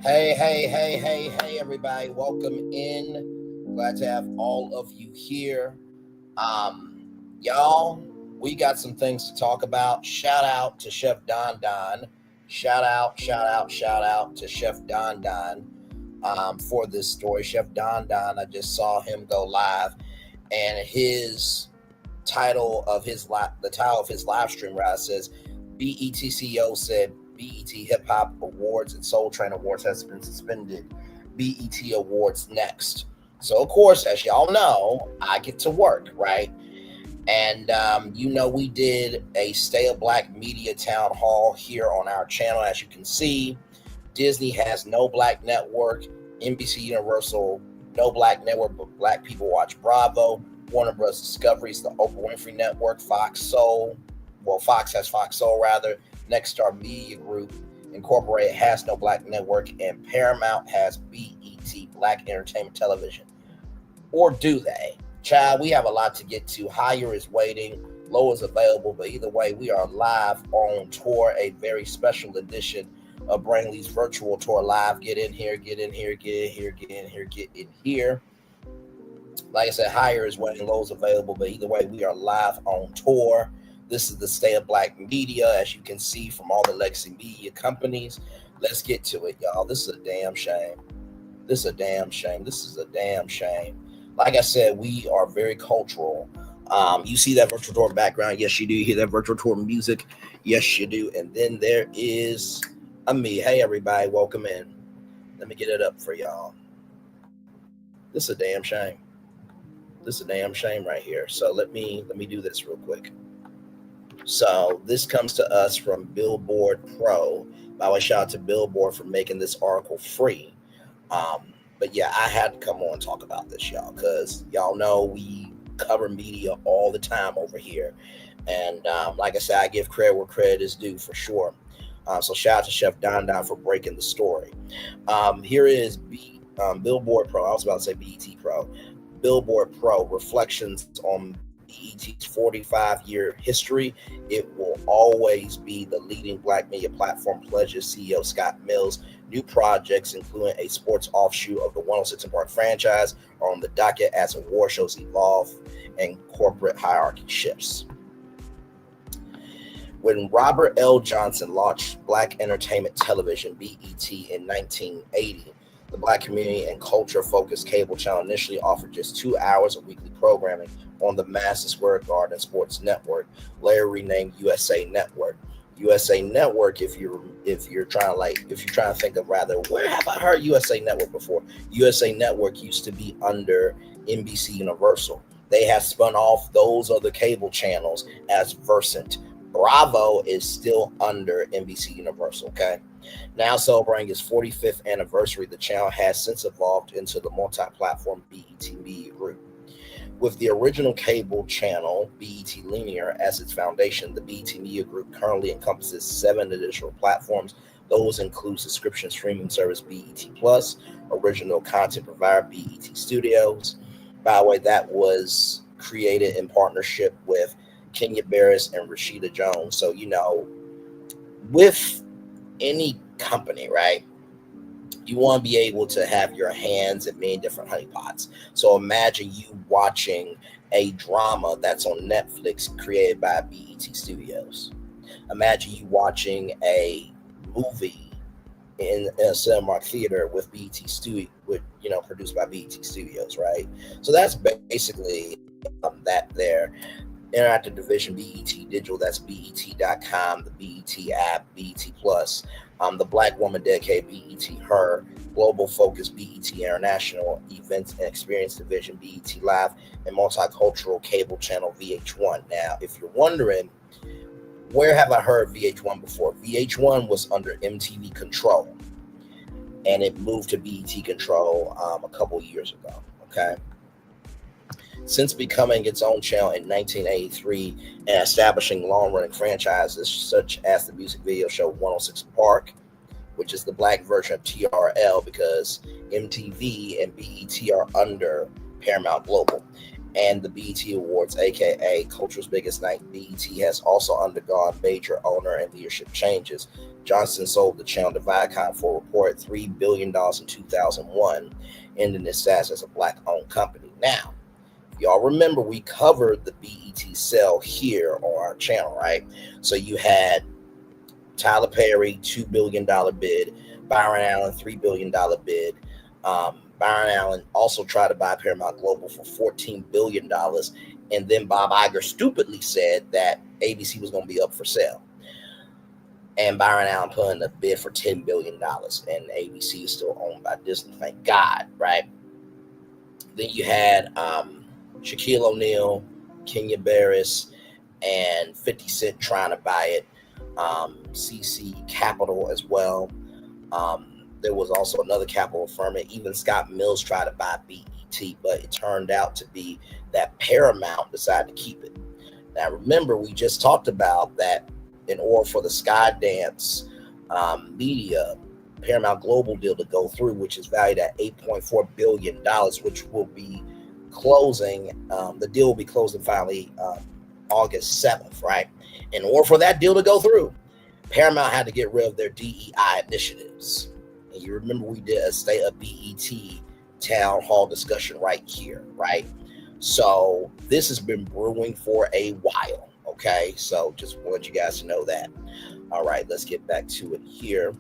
Hey, everybody. Welcome in. Glad to have all of you here. Y'all, we got some things to talk about. Shout out to Chef Don Don. Shout out to Chef Don Don for this story. Chef Don Don, I just saw him go live, and the title of his live stream rather says BET said BET Hip Hop Awards and Soul Train Awards has been suspended. BET Awards next. So of course, as y'all know, I get to work, right? And we did a Stay a Black Media Town Hall here on our channel. As you can see, Disney has no black network. NBC Universal, no black network, but black people watch Bravo. Warner Bros. Discovery's the Oprah Winfrey Network. Fox has Fox Soul rather. Next Star Media Group Incorporated has no black network, and Paramount has BET, Black Entertainment Television. Or do they? Child, we have a lot to get to. Higher is waiting, low is available, but either way, we are live on tour, a very special edition of Brainley's virtual tour live. Get in here. Like I said, higher is waiting, low is available, but either way, we are live on tour. This is the Stay of Black Media, as you can see from all the legacy media companies. Let's get to it, y'all. This is a damn shame. Like I said, we are very cultural. You see that virtual tour background? Yes, you do. You hear that virtual tour music? Yes, you do. And then there is me. Hey, everybody, welcome in. Let me get it up for y'all. This is a damn shame. Right here. So let me do this real quick. So this comes to us from Billboard Pro. By the way, shout out to Billboard for making this article free. But yeah, I had to come on and talk about this, y'all, because y'all know we cover media all the time over here. And like I said, I give credit where credit is due for sure. So shout out to Chef Don Don for breaking the story. Here is Billboard Pro. I was about to say BET Pro. Billboard Pro, reflections on BET's 45-year history. It will always be the leading black media platform, pledges CEO Scott Mills. New projects, including a sports offshoot of the 106 & Park franchise, are on the docket as award shows evolve and corporate hierarchy shifts. When Robert L. Johnson launched Black Entertainment Television, BET, in 1980, the Black community and culture-focused cable channel initially offered just 2 hours of weekly programming on the Madison Square Garden Sports Network, later renamed USA Network. USA Network, if you're trying to think of rather, where have I heard USA Network before? USA Network used to be under NBC Universal. They have spun off those other cable channels as Versant. Bravo is still under NBC Universal, okay? Now celebrating its 45th anniversary, the channel has since evolved into the multi-platform BET Media Group. With the original cable channel, BET Linear, as its foundation, the BET Media Group currently encompasses 7 additional platforms. Those include subscription streaming service BET Plus, original content provider BET Studios. By the way, that was created in partnership with Kenya Barris and Rashida Jones. So, with any company, right, you want to be able to have your hands in many different honeypots. So imagine you watching a drama that's on Netflix created by BET Studios. Imagine you watching a movie in a Cinemark theater with produced by BET Studios, right? So that's basically that there. Interactive division, BET Digital, that's BET.com, the BET app, BET Plus, the Black Woman dedicated BET Her, global focus BET International, events and experience division, BET Live, and multicultural cable channel VH1. Now, if you're wondering, where have I heard VH1 before? VH1 was under MTV Control, and it moved to BET Control a couple years ago, okay? Since becoming its own channel in 1983 and establishing long-running franchises such as the music video show 106 Park, which is the black version of TRL because MTV and BET are under Paramount Global. and the BET Awards, aka Culture's Biggest Night. BET has also undergone major owner and leadership changes. Johnson sold the channel to Viacom for a reported $3 billion in 2001, ending its status as a black-owned company. Now, if y'all remember, we covered the BET sale here on our channel, right? So you had Tyler Perry, $2 billion bid, Byron Allen, $3 billion bid. Byron Allen also tried to buy Paramount Global for $14 billion. And then Bob Iger stupidly said that ABC was going to be up for sale. And Byron Allen put in a bid for $10 billion. And ABC is still owned by Disney, thank God, right? Then you had Shaquille O'Neal, Kenya Barris, and 50 Cent trying to buy it. CC Capital as well. There was also another capital firm, and even Scott Mills tried to buy BET, but it turned out to be that Paramount decided to keep it. Now, remember, we just talked about that in order for the Skydance Media Paramount Global deal to go through, which is valued at $8.4 billion, which will be closing. The deal will be closing finally August 7th, right? In order for that deal to go through, Paramount had to get rid of their DEI initiatives. And you remember we did a State of BET town hall discussion right here, right? So this has been brewing for a while, okay? So just want you guys to know that. All right, let's get back to it here.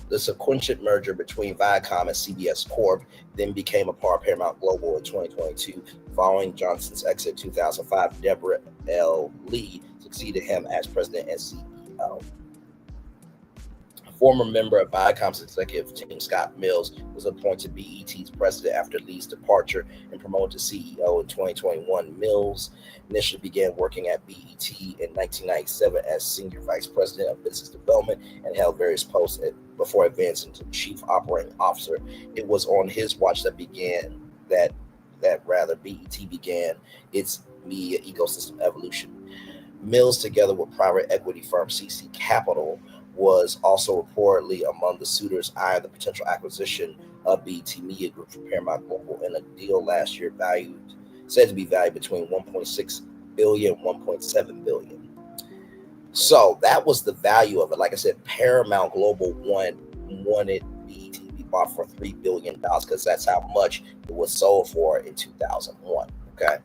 The sequential merger between Viacom and CBS Corp then became a part of Paramount Global in 2022. Following Johnson's exit in 2005, Deborah L. Lee succeeded him as president and CEO. A former member of Viacom's executive team, Scott Mills, was appointed BET's president after Lee's departure and promoted to CEO in 2021. Mills initially began working at BET in 1997 as senior vice president of business development and held various posts before advancing to chief operating officer. It was on his watch that BET began its media ecosystem evolution. Mills, together with private equity firm CC Capital, was also reportedly among the suitors eyeing the potential acquisition of BET Media Group from Paramount Global in a deal last year said to be valued between $1.6 billion and $1.7 billion. So that was the value of it. Like I said, Paramount Global wanted BET to be bought for $3 billion because that's how much it was sold for in 2001. Okay.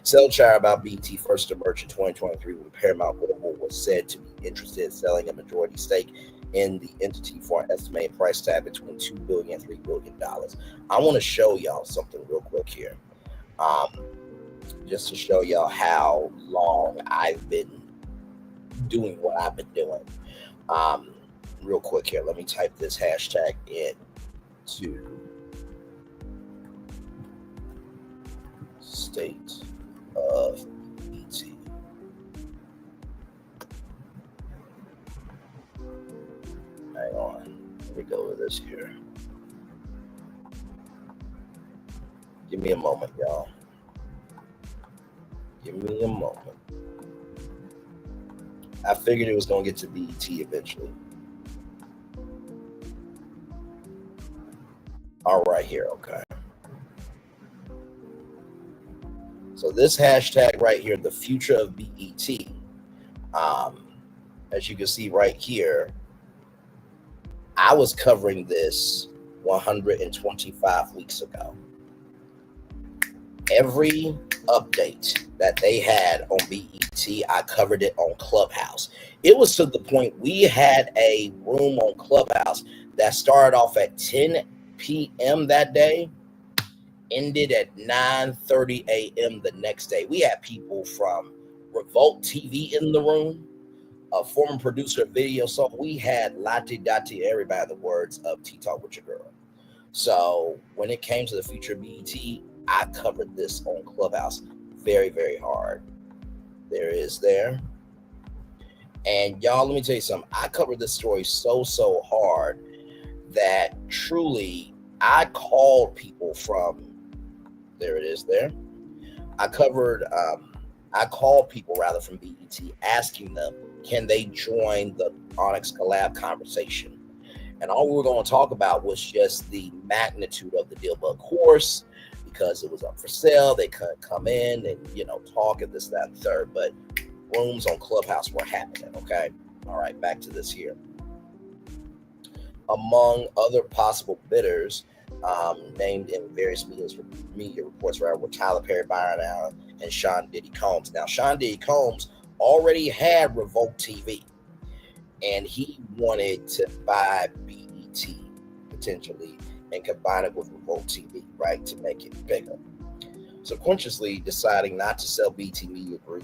Sell chatter about BET first emerged in 2023 when Paramount Global was said to be interested in selling a majority stake in the entity for an estimated price tag between $2 billion and $3 billion. I want to show y'all something real quick here. Just to show y'all how long I've been doing what I've been doing. Real quick here, let me type this hashtag in to State of BET. Hang on, let me go with this here. Give me a moment, y'all. Give me a moment. I figured it was going to get to BET eventually. All right, here, okay. So this hashtag right here, the future of BET, as you can see right here, I was covering this 125 weeks ago. Every update that they had on BET, I covered it on Clubhouse. It was to the point we had a room on Clubhouse that started off at 10 p.m. that day, ended at 9:30 a.m. the next day. We had people from Revolt TV in the room, a former producer of Video Soul. We had Lati Dati, everybody, in the words of T-Talk with your girl. So when it came to the future of BET, I covered this on Clubhouse very, very hard. There it is there. And y'all, let me tell you something. I covered this story so hard that truly I called people from, there it is there. I called people rather from BET asking them, can they join the Onyx collab conversation? And all we were going to talk about was just the magnitude of the deal. But of course, because it was up for sale. They couldn't come in and, talk and this, that, and third. But rooms on Clubhouse were happening. Okay. All right. Back to this here. Among other possible bidders named in various media reports, right, were Tyler Perry, Byron Allen, and Sean Diddy Combs. Now, Sean Diddy Combs already had Revolt TV, and he wanted to buy BET potentially and combine it with Revolt TV, right, to make it bigger. Subconsciously deciding not to sell BET Media Group,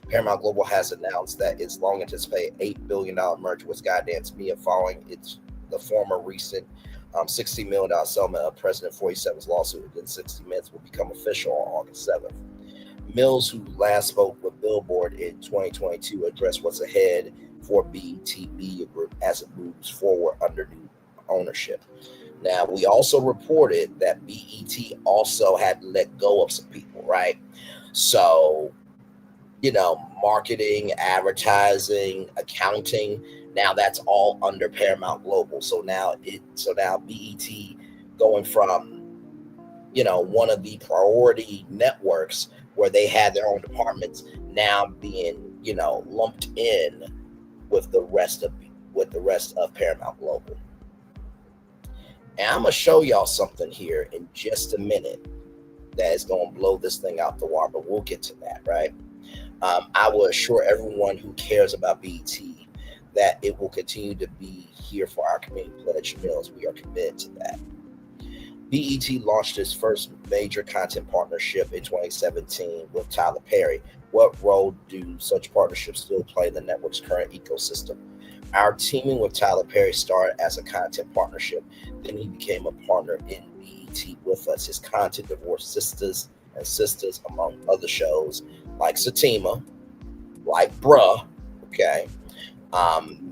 Paramount Global has announced that its long anticipated $8 billion merger with Skydance Media following the former recent $60 million settlement of President 47's lawsuit against 60 Minutes will become official on August 7th. Mills, who last spoke with Billboard in 2022, addressed what's ahead for BET Media Group as it moves forward under new ownership. Now, we also reported that BET also had to let go of some people, right? So, marketing, advertising, accounting, now that's all under Paramount Global. So now BET going from, one of the priority networks where they had their own departments now being, lumped in with the rest of Paramount Global. And I'm going to show y'all something here in just a minute that is going to blow this thing out the water, but we'll get to that, right? I will assure everyone who cares about BET that it will continue to be here for our community pledge meals. We are committed to that. BET launched its first major content partnership in 2017 with Tyler Perry. What role do such partnerships still play in the network's current ecosystem? Our teaming with Tyler Perry started as a content partnership. Then he became a partner in BET with us. His content divorced Sisters and Sisters, among other shows like Satima, like Bruh, okay,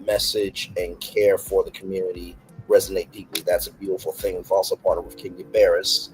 Message and Care for the Community resonate deeply. That's a beautiful thing. We've also partnered with Kenya Barris,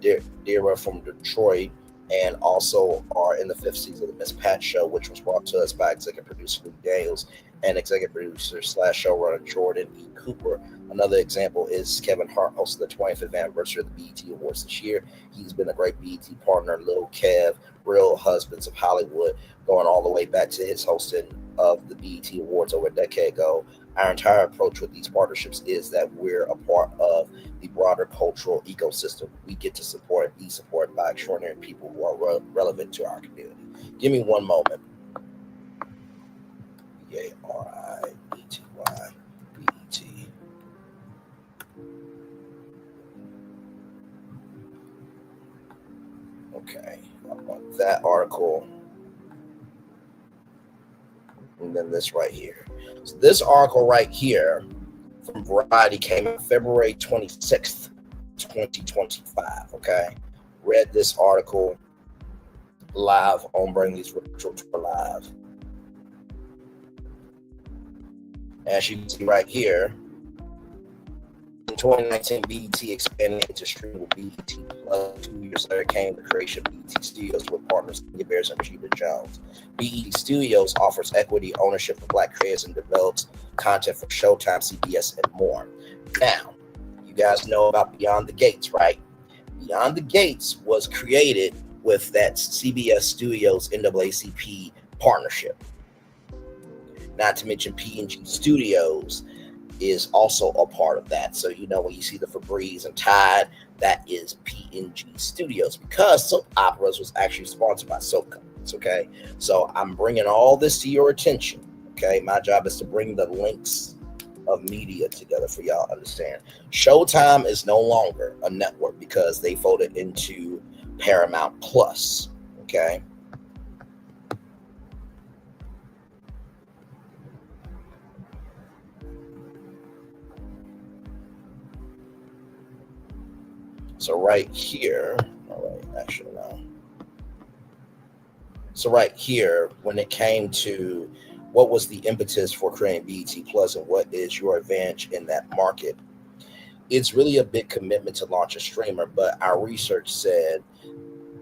Dira from Detroit, and also are in the 5th season of the Miss Pat Show, which was brought to us by executive producer Lee Daniels and executive producer / showrunner Jordan E. Cooper. Another example is Kevin Hart hosted the 25th anniversary of the BET Awards this year. He's been a great BET partner. Lil Kev, Real Husbands of Hollywood, going all the way back to his hosting of the BET Awards over a decade ago. Our entire approach with these partnerships is that we're a part of the broader cultural ecosystem. We get to support and be supported by extraordinary people who are relevant to our community. Give me one moment. BARIETY, BET. Okay, I want that article. And then this right here. So this article right here from Variety came out February 26th, 2025. Okay. Read this article live on Bring These Virtual Tour Live. As you can see right here, in 2019, BET expanded into streaming BET Plus. 2 years later came the creation of BET Studios with partners Kenya Barris and Rashida Jones. BET Studios offers equity ownership for Black creators and develops content for Showtime, CBS, and more. Now, you guys know about Beyond the Gates, right? Beyond the Gates was created with that CBS Studios NAACP partnership. Not to mention P&G Studios is also a part of that. So, when you see the Febreze and Tide, that is P&G Studios, because soap operas was actually sponsored by soap companies, okay? So I'm bringing all this to your attention, okay? My job is to bring the links of media together for y'all to understand. Showtime is no longer a network because they folded into Paramount Plus, okay? So right here, So right here, when it came to what was the impetus for creating BET Plus and what is your advantage in that market, it's really a big commitment to launch a streamer. But our research said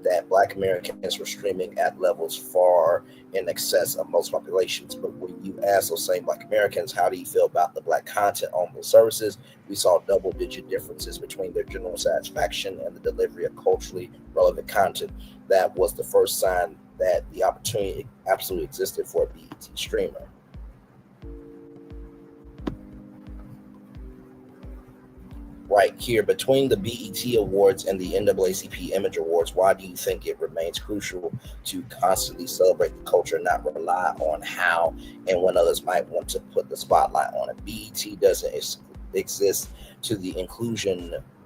that Black Americans were streaming at levels far in excess of most populations. But when you ask those same Black Americans, how do you feel about the Black content on those services? We saw double-digit differences between their general satisfaction and the delivery of culturally relevant content. That was the first sign that the opportunity absolutely existed for a BET streamer. Right here, between the BET Awards and the NAACP Image Awards, why do you think it remains crucial to constantly celebrate the culture and not rely on how and when others might want to put the spotlight on it? BET doesn't exist to the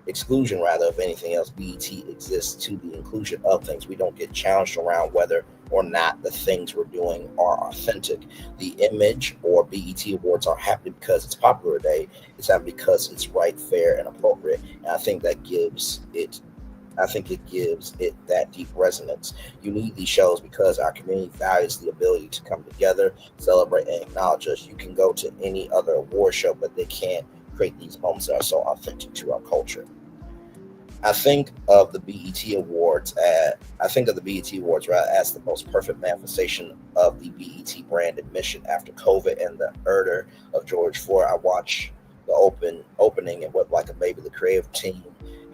exclusion rather of anything else. BET exists to the inclusion of things. We don't get challenged around whether or not the things we're doing are authentic. The Image or BET Awards are happening because it's popular today. It's happening because it's right, fair, and appropriate. And I think it gives it that deep resonance. You need these shows because our community values the ability to come together, celebrate, and acknowledge us. You can go to any other award show, but they can't create these moments that are so authentic to our culture. I think of the BET Awards as the most perfect manifestation of the BET brand and mission after COVID and the murder of George Floyd. I watched the opening and what like a baby. The creative team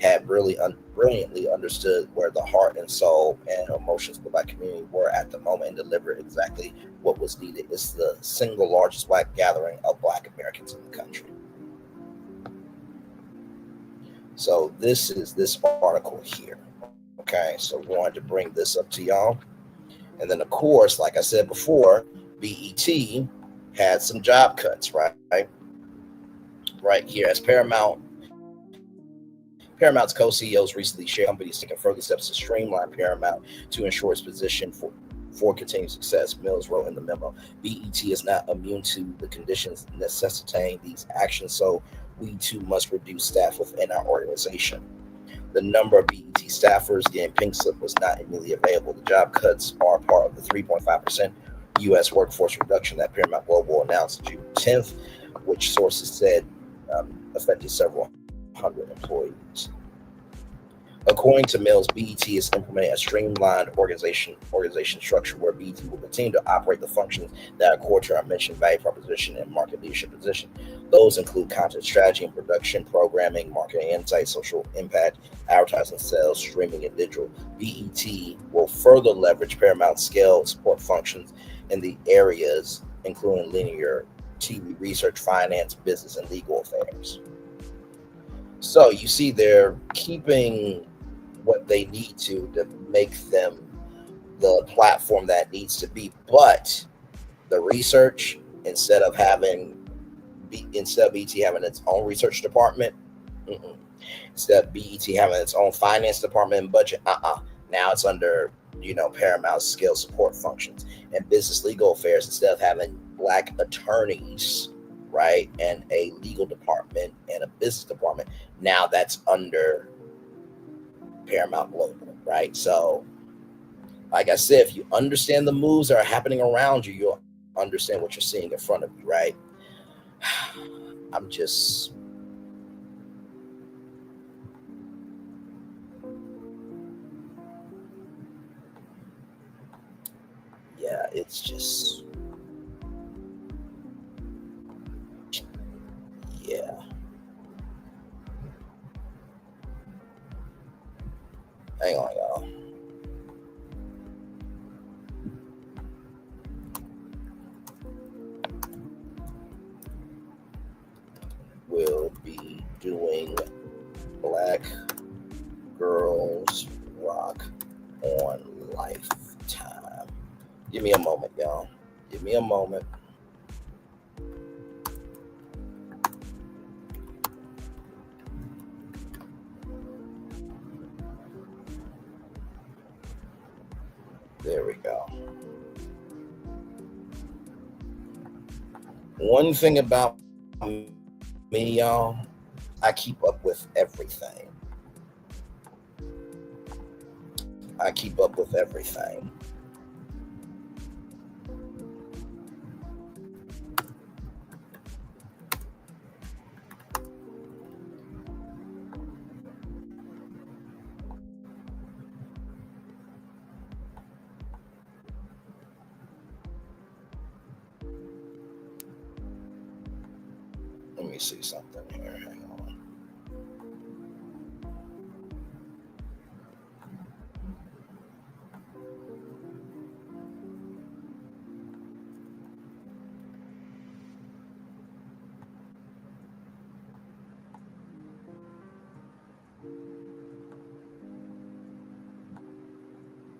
had really brilliantly understood where the heart and soul and emotions of the Black community were at the moment and delivered exactly what was needed. It's the single largest Black gathering of Black Americans in the country. So this is this article here. Okay, so we wanted to bring this up to y'all. And then, of course, like I said before, BET had some job cuts, right? Right here, as Paramount's co-CEOs recently shared companies taking further steps to streamline Paramount to ensure its position for continued success. Mills wrote in the memo, BET is not immune to the conditions necessitating these actions, so we too must reduce staff within our organization. The number of BET staffers getting pink slip was not immediately available. The job cuts are part of the 3.5% U.S. workforce reduction that Paramount Global announced June 10th, which sources said affected several hundred employees. According to Mills, BET is implementing a streamlined organization structure where BET will continue to operate the functions that are core to our mission, value proposition, and market leadership position. Those include content strategy and production, programming, marketing insights, social impact, advertising, sales, streaming, and digital. BET will further leverage Paramount's scale support functions in the areas including linear TV research, finance, business, and legal affairs. So you see, they're keeping what they need to make them the platform that needs to be. But the research, instead of BET having its own research department, instead of BET having its own finance department and budget, now it's under Paramount's scale support functions and business legal affairs. Instead of having Black attorneys, right, and a legal department and a business department, now that's under Paramount Global, right? So, like I said, if you understand the moves that are happening around you, you'll understand what you're seeing in front of you, right? I'm just, yeah, it's just, yeah. Hang on, y'all. Will be doing Black Girls Rock on Lifetime. Give me a moment, y'all. Give me a moment. There we go. One thing about me, y'all, I keep up with everything. I keep up with everything. Let me see something here. Hang on.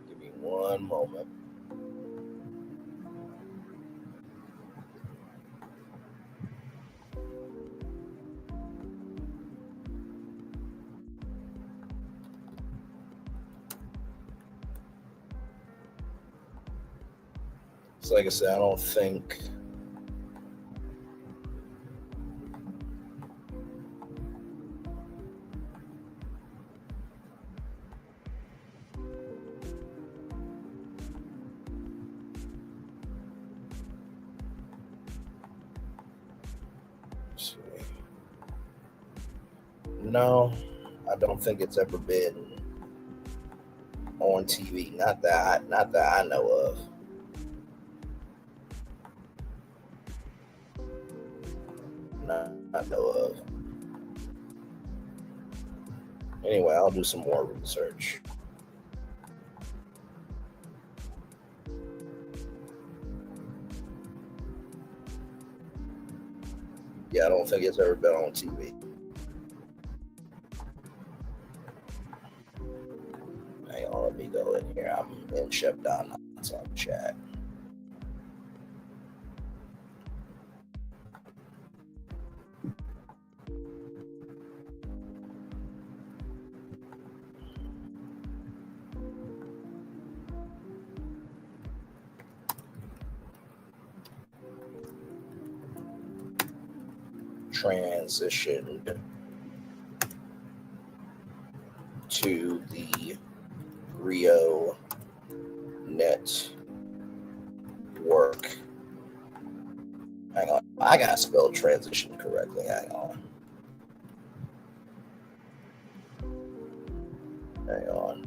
Give me one moment. So, like I said, I don't think. Let's see. No, I don't think it's ever been on TV. Not that I know of. Not know of. Anyway, I'll do some more research. Yeah, I don't think it's ever been on TV. Hang on, let me go in here. I'm in Chef Don's on chat. Transitioned to the Rio network. Hang on, I gotta spell transition correctly. Hang on. Hang on.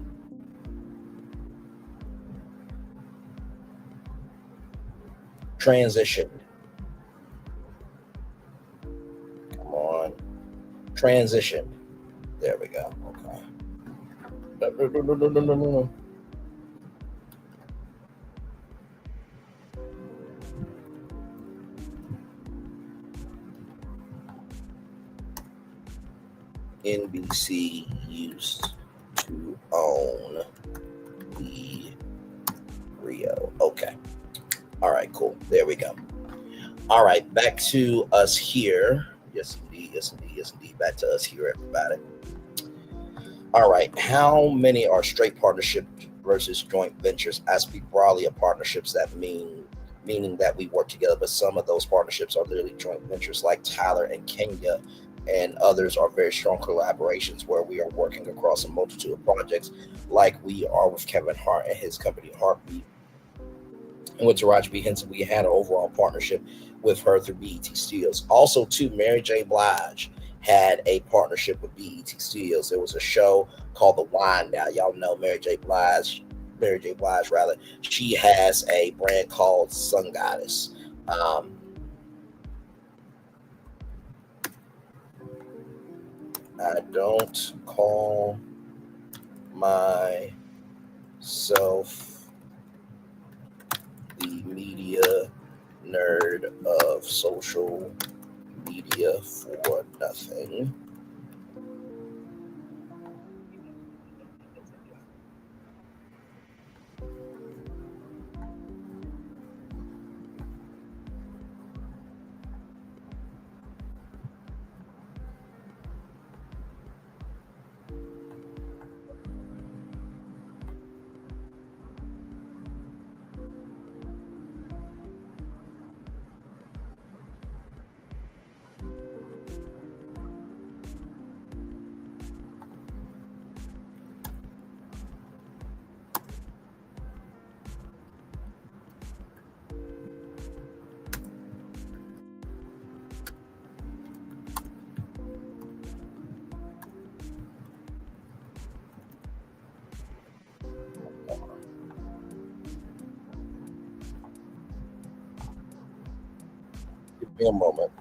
Transition. Come on. Transition. There we go. Okay. No. NBC used to own the Rio. Okay. All right, cool. There we go. All right, back to us here. Yes, indeed. Yes, indeed. Yes, indeed. Back to us here, everybody. All right. How many are straight partnerships versus joint ventures? I speak broadly of partnerships that meaning that we work together, but some of those partnerships are literally joint ventures, like Tyler and Kenya, and others are very strong collaborations where we are working across a multitude of projects, like we are with Kevin Hart and his company Heartbeat. And with Taraji P. Henson, we had an overall partnership with her through BET Studios. Also, too, Mary J. Blige had a partnership with BET Studios. There was a show called The Wine Now. Y'all know Mary J. Blige, rather. She has a brand called Sun Goddess. I don't call myself the media nerd of social media for nothing. Give me a moment.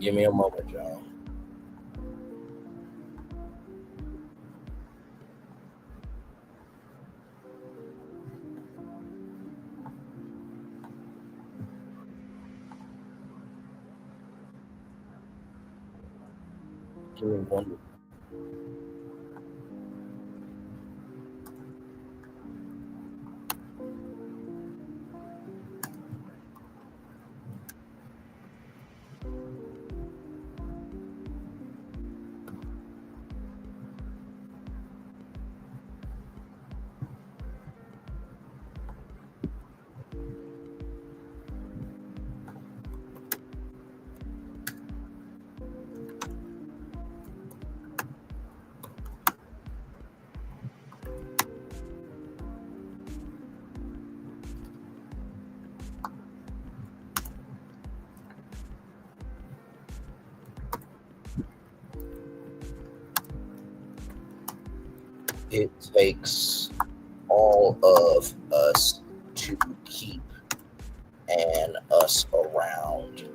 Give me a moment, y'all. Give me one. It takes all of us to keep and us around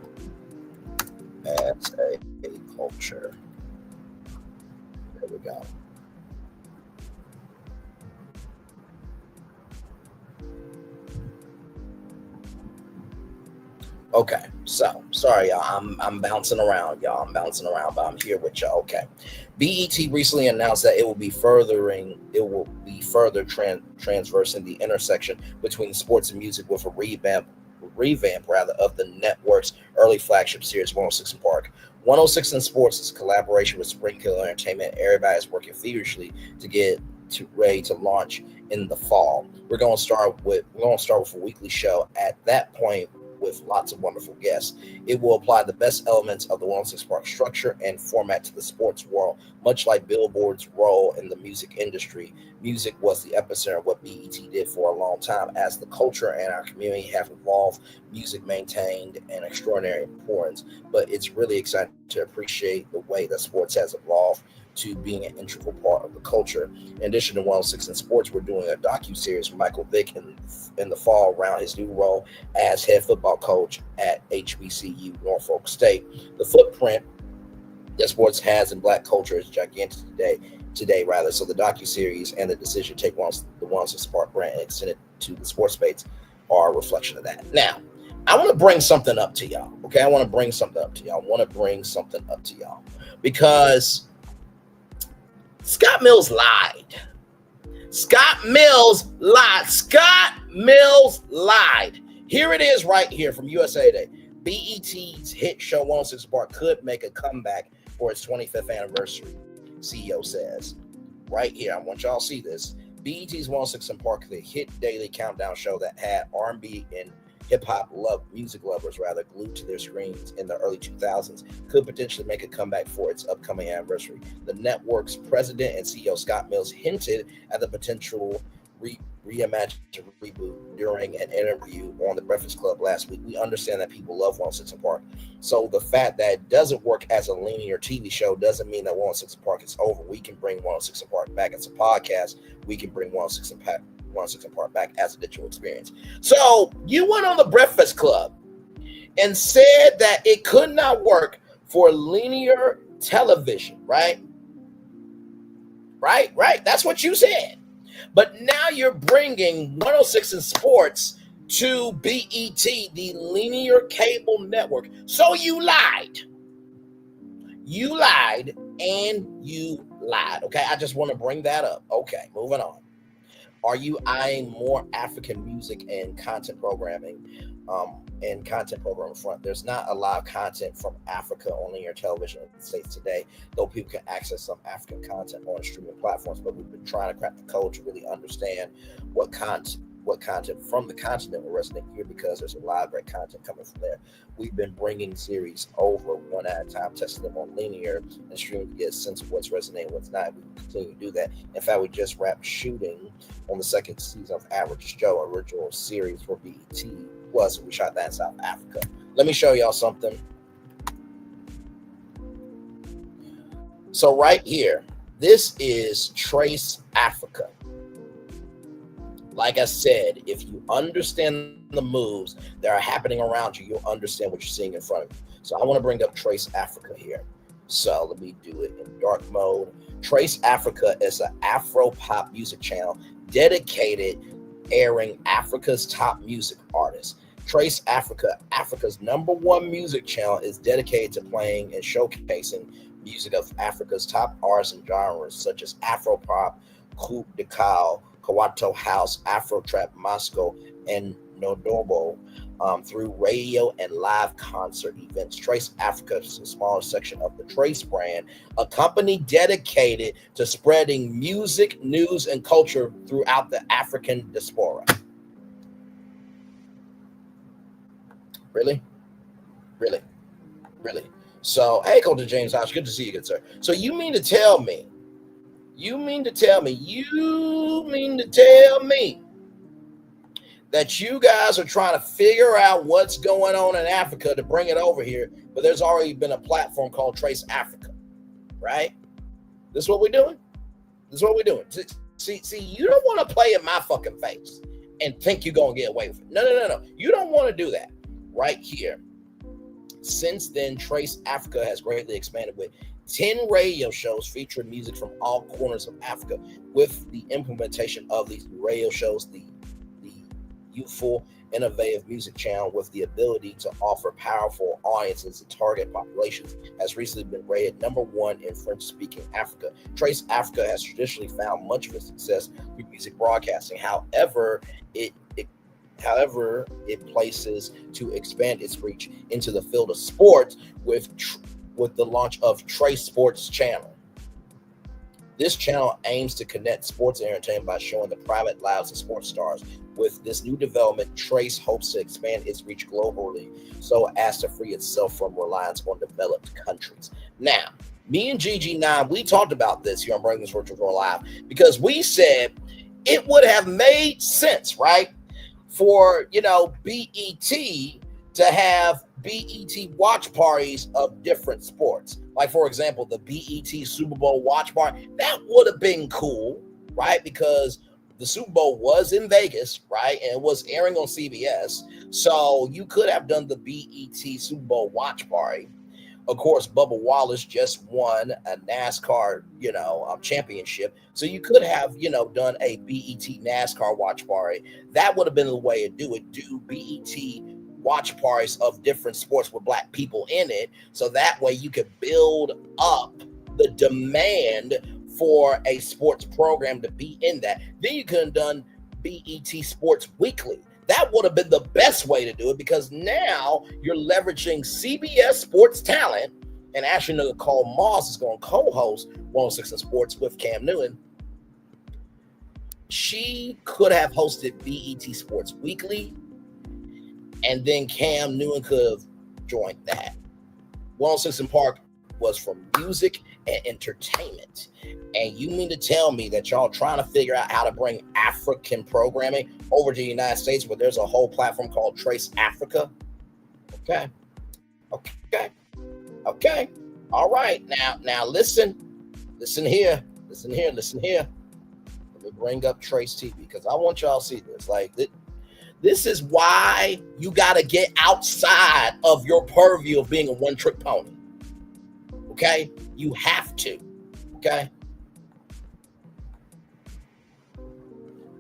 as a culture. There we go. Okay, so sorry, y'all. I'm bouncing around, y'all. I'm bouncing around, but I'm here with y'all. Okay, BET recently announced that it will be further transversing the intersection between sports and music with a revamp rather of the network's early flagship series 106 in Park. 106 in Sports is a collaboration with Springfield Entertainment. Everybody is working feverishly to get to ready to launch in the fall. We're going to start with a weekly show. At that point, with lots of wonderful guests. It will apply the best elements of the 106 Park structure and format to the sports world. Much like Billboard's role in the music industry, music was the epicenter of what BET did for a long time. As the culture and our community have evolved, music maintained an extraordinary importance, but it's really exciting to appreciate the way that sports has evolved to being an integral part of the culture. In addition to 106 in Sports, we're doing a docu-series with Michael Vick in the fall around his new role as head football coach at HBCU Norfolk State. The footprint that sports has in Black culture is gigantic today rather. So the docu-series and the decision to take the 106 Park brand and extend it to the sports space are a reflection of that. Now, I want to bring something up to y'all. Okay, I want to bring something up to y'all because Scott Mills lied. Scott Mills lied. Here it is right here from USA Today. BET's hit show 106 Park could make a comeback for its 25th anniversary, CEO says. Right here, I want y'all to see this. BET's 106 Park, the hit daily countdown show that had R&B and hip-hop music lovers glued to their screens in the early 2000s, could potentially make a comeback for its upcoming anniversary. The network's president and CEO Scott Mills hinted at the potential reimagined reboot during an interview on the Breakfast Club last week. We understand that people love 106 Park, so the fact that it doesn't work as a linear TV show doesn't mean that 106 Park is over. We can bring 106 Park back as a podcast. We can bring 106 Park back as a digital experience. So you went on the Breakfast Club and said that it could not work for linear television, right? Right. That's what you said. But now you're bringing 106 in Sports to BET, the linear cable network. So you lied. You lied and you lied. Okay, I just want to bring that up. Okay, moving on. Are you eyeing more African music and content programming? Content program front, there's not a lot of content from Africa on linear television in the States today, though people can access some African content on streaming platforms. But we've been trying to crack the code to really understand what content from the continent will resonate here, because there's a lot of great content coming from there. We've been bringing series over one at a time, testing them on linear and streaming to get a sense of what's resonating, what's not. We continue to do that. In fact, we just wrapped shooting on the second season of Average Joe, original series for BET. We shot that in South Africa. Let me show y'all something. So right here, this is Trace Africa. Like I said, if you understand the moves that are happening around you, you'll understand what you're seeing in front of you. So I want to bring up Trace Africa here. So let me do it in dark mode. Trace Africa is an Afro pop music channel dedicated airing Africa's top music artists. Trace Africa, Africa's #1 music channel, is dedicated to playing and showcasing music of Africa's top artists and genres such as Afro pop, Coupe de Cal, Kawato House, Afro Trap, Moscow, and Nodobo through radio and live concert events. Trace Africa is a smaller section of the Trace brand, a company dedicated to spreading music, news, and culture throughout the African diaspora. Really? Really? Really? So, hey, Coach James Hodge, good to see you, good sir. So you mean to tell me that you guys are trying to figure out what's going on in Africa to bring it over here, but there's already been a platform called Trace Africa, right? This is what we're doing? See, you don't want to play in my fucking face and think you're going to get away with it. No. You don't want to do that right here. Since then, Trace Africa has greatly expanded with 10 radio shows featuring music from all corners of Africa. With the implementation of these radio shows, the youthful, innovative music channel with the ability to offer powerful audiences and target populations has recently been rated #1 in French-speaking Africa. Trace Africa has traditionally found much of its success through music broadcasting. However, it places to expand its reach into the field of sports with the launch of Trace Sports Channel. This channel aims to connect sports and entertainment by showing the private lives of sports stars. With this new development, Trace hopes to expand its reach globally so as to free itself from reliance on developed countries. Now, me and GG9, we talked about this here on Bringing This Virtual World Live because we said it would have made sense, right, for, BET to have BET watch parties of different sports. Like, for example, the BET Super Bowl watch party. That would have been cool, right? Because the Super Bowl was in Vegas, right? And it was airing on CBS. So you could have done the BET Super Bowl watch party. Of course, Bubba Wallace just won a NASCAR, championship. So you could have, done a BET NASCAR watch party. That would have been the way to do it. Do BET watch parties of different sports with Black people in it. So that way you could build up the demand for a sports program to be in that. Then you could have done BET Sports Weekly. That would have been the best way to do it because now you're leveraging CBS sports talent, and Ashley Nicole Moss is going to co-host 106 in Sports with Cam Newton. She could have hosted BET Sports Weekly, and then Cam Newton could have joined that. 106 in Park was for music and entertainment. And you mean to tell me that y'all trying to figure out how to bring African programming over to the United States where there's a whole platform called Trace Africa? Okay. All right. Now listen here. Let me bring up Trace TV because I want y'all to see this. Like, this is why you got to get outside of your purview of being a one-trick pony. Okay? You have to. Okay?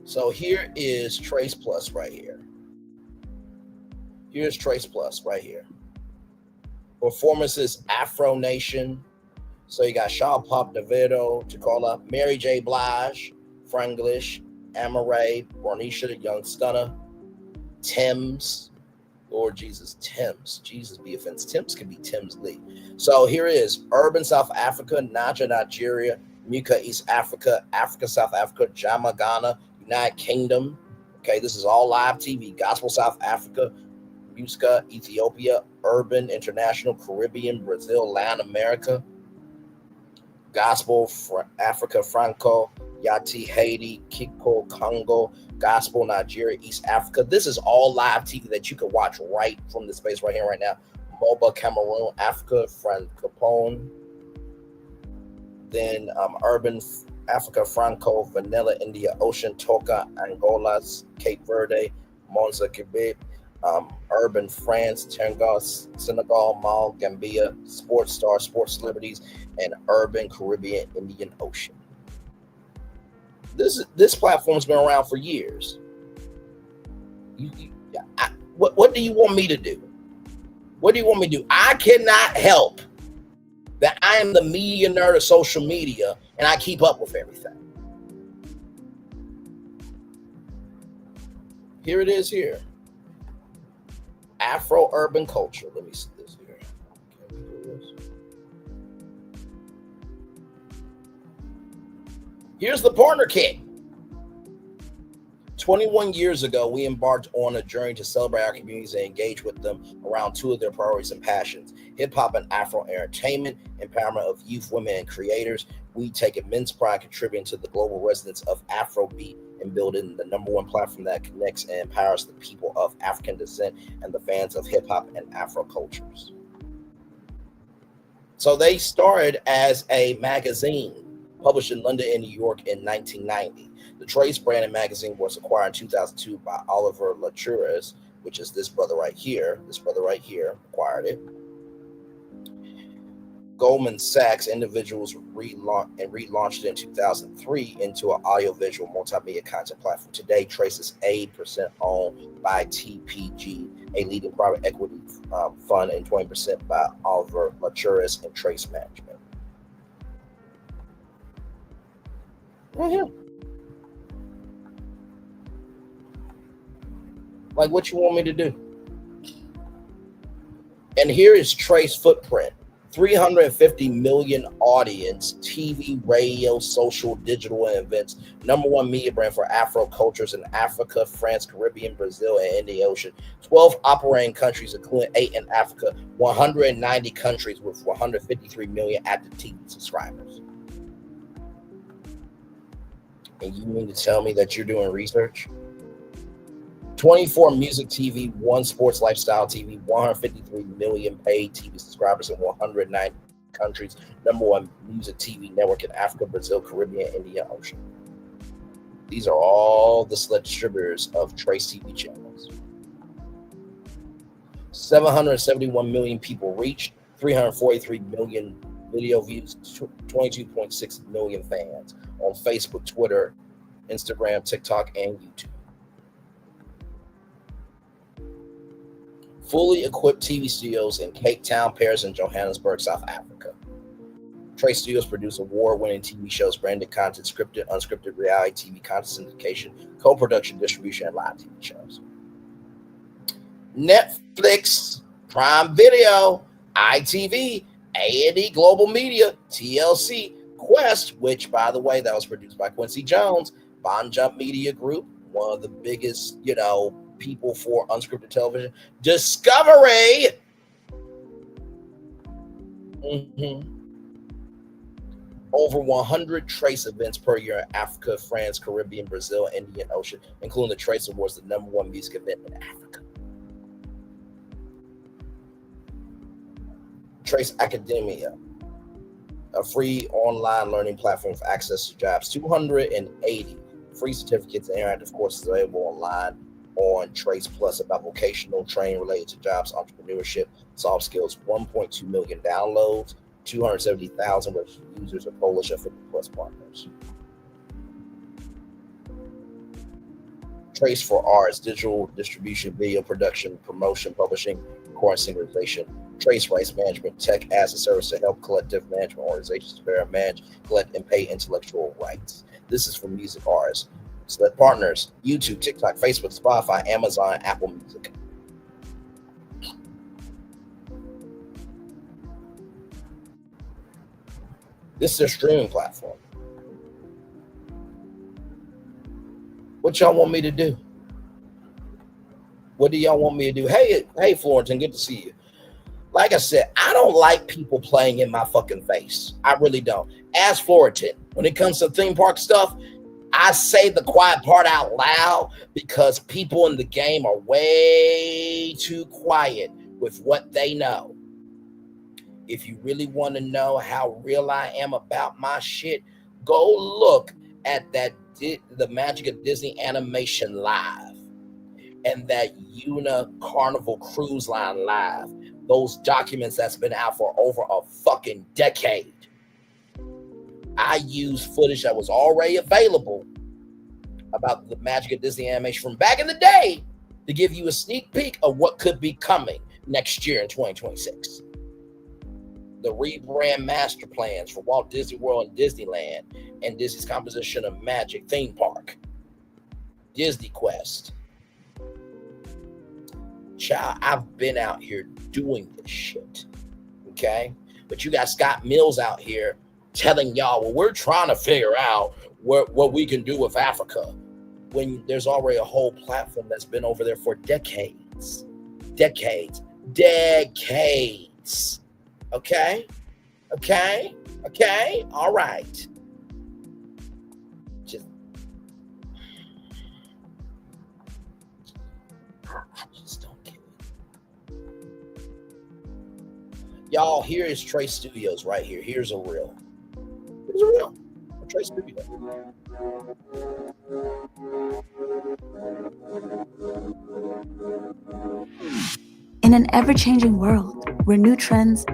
So here is Trace Plus right here. Here's Trace Plus right here. Performances Afro Nation. So you got Shaw Pop DeVito, Tacola, Mary J. Blige, Franglish, Amaray, Bornisha, the Young Stunner, Thames. Lord Jesus, Thames. Jesus be offense. Thames can be Thames Lee. So here is Urban South Africa, Naja Nigeria, Muka East Africa, Africa South Africa, Jama Ghana, United Kingdom. Okay, this is all live TV. Gospel South Africa, Musica Ethiopia, Urban International, Caribbean, Brazil, Latin America, Gospel Africa, Franco, Yati, Haiti, Kiko, Congo, Gospel Nigeria, East Africa. This is all live TV that you can watch right from the space right here, right now. Moba, Cameroon, Africa, Francophone. Then Urban Africa, Franco, Vanilla, India, Ocean, Toka, Angola, Cape Verde, Monza, Quebec, Urban France, Senegal, Mall, Gambia, Sports Star, Sports Celebrities, and Urban Caribbean Indian Ocean. This platform's been around for years. What do you want me to do? What do you want me to do? I cannot help that I am the media nerd of social media and I keep up with everything. Here it is here. Afro-urban culture. Let me see this here. Can we do this? Here's the partner kit. 21 years ago, we embarked on a journey to celebrate our communities and engage with them around two of their priorities and passions, hip-hop and Afro entertainment, empowerment of youth, women, and creators. We take immense pride contributing to the global residents of Afrobeat and building the number one platform that connects and empowers the people of African descent and the fans of hip-hop and Afro cultures. So they started as a magazine published in London and New York in 1990. The Trace branded magazine was acquired in 2002 by Oliver Latouris, which is this brother right here. This brother right here acquired it. Goldman Sachs individuals relaunched it in 2003 into an audiovisual multimedia content platform. Today, Trace is 80% owned by TPG, a leading private equity fund, and 20% by Oliver Latouris and Trace Management. Right here. Like, what you want me to do? And here is Trace footprint. 350 million audience, TV, radio, social, digital, and events. Number one media brand for Afro cultures in Africa, France, Caribbean, Brazil, and Indian Ocean. 12 operating countries, including 8 in Africa. 190 countries with 153 million active TV subscribers. And you mean to tell me that you're doing research? 24 music TV, 1 sports lifestyle TV, 153 million paid TV subscribers in 190 countries. Number one music TV network in Africa, Brazil, Caribbean, Indian Ocean. These are all the select distributors of Trace TV channels. 771 million people reached, 343 million video views, 22.6 million fans on Facebook, Twitter, Instagram, TikTok, and YouTube. Fully equipped TV studios in Cape Town, Paris, and Johannesburg, South Africa. Trace Studios produce award-winning TV shows, branded content, scripted, unscripted reality TV content syndication, co-production, distribution, and live TV shows. Netflix, Prime Video, ITV, A&E Global Media, TLC, Quest, which, by the way, that was produced by Quincy Jones, Bon Jump Media Group, one of the biggest, people for unscripted television. Discovery. Over 100 Trace events per year in Africa, France, Caribbean, Brazil, Indian Ocean, including the Trace Awards, the number one music event in Africa. Trace Academia, a free online learning platform for access to jobs. 280 free certificates and interactive courses available online on Trace Plus about vocational training related to jobs, entrepreneurship, soft skills. 1.2 million downloads, 270,000 registered users of Polish and 50 plus partners. Trace for Arts, digital distribution, video production, promotion, publishing, recording, synchronization. Trace rights management, tech as a service to help collective management organizations to better manage, collect, and pay intellectual rights. This is for music artists. Select partners: YouTube, TikTok, Facebook, Spotify, Amazon, Apple Music. This is their streaming platform. What y'all want me to do? What do y'all want me to do? Hey, Florentin, good to see you. Like I said, I don't like people playing in my fucking face. I really don't. As Florentin, when it comes to theme park stuff, I say the quiet part out loud because people in the game are way too quiet with what they know. If you really want to know how real I am about my shit, go look at the Magic of Disney Animation Live. and that Carnival Cruise Line Live, those documents that's been out for over a fucking decade. I used footage that was already available about the magic of Disney animation from back in the day to give you a sneak peek of what could be coming next year in 2026. The rebrand master plans for Walt Disney World and Disneyland, and Disney's composition of Magic theme park, Disney Quest. Child, I've been out here doing this shit, okay? But you got Scott Mills out here telling y'all, well, we're trying to figure out what we can do with Africa, when there's already a whole platform that's been over there for decades. Okay, all right. I just don't get it. Y'all, here is Trace Studios right here. Here's a reel. Trace Studios. In an ever-changing world where new trends,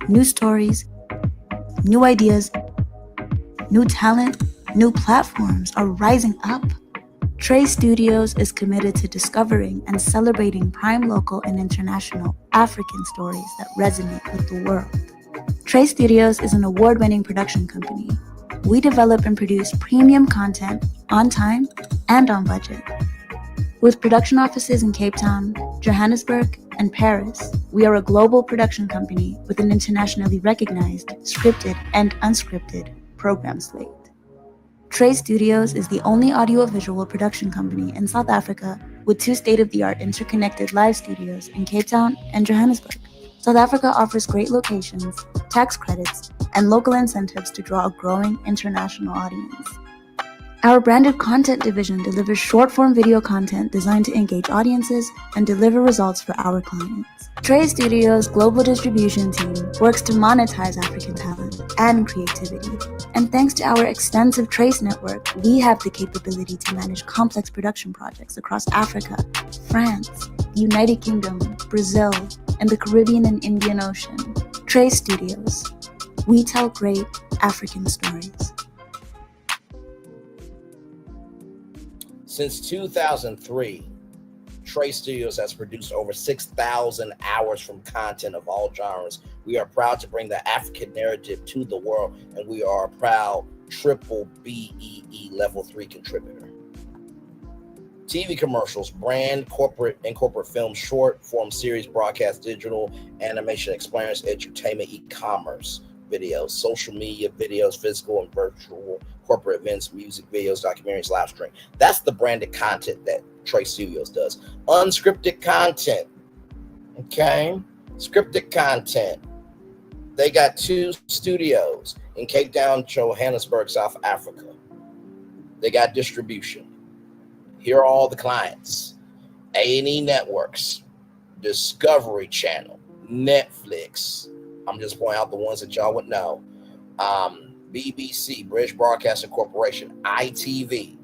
new stories, new ideas, new talent, new platforms are rising up, Trace Studios is committed to discovering and celebrating prime local and international African stories that resonate with the world. Trace Studios is an award-winning production company. We develop and produce premium content on time and on budget. With production offices in Cape Town, Johannesburg, and Paris, we are a global production company with an internationally recognized, scripted and unscripted program slate. Trace Studios is the only audiovisual production company in South Africa with 2 state-of-the-art interconnected live studios in Cape Town and Johannesburg. South Africa offers great locations, tax credits, and local incentives to draw a growing international audience. Our branded content division delivers short-form video content designed to engage audiences and deliver results for our clients. Trace Studios' global distribution team works to monetize African talent and creativity. And thanks to our extensive Trace network, we have the capability to manage complex production projects across Africa, France, the United Kingdom, Brazil, and the Caribbean and Indian Ocean. Trace Studios. We tell great African stories. Since 2003, Trace Studios has produced over 6,000 hours from content of all genres. We are proud to bring the African narrative to the world, and we are a proud triple BEE Level 3 contributor. TV commercials, brand, corporate, and corporate film, short form series, broadcast, digital, animation, experience, entertainment, e-commerce videos, social media videos, physical and virtual, corporate events, music videos, documentaries, live stream. That's the branded content that Trace Studios does. Unscripted content, okay? Scripted content. They got 2 studios in Cape Town, Johannesburg, South Africa. They got distribution. Here are all the clients: A&E Networks, Discovery Channel, Netflix. I'm just pointing out the ones that y'all would know. BBC, British Broadcasting Corporation, ITV,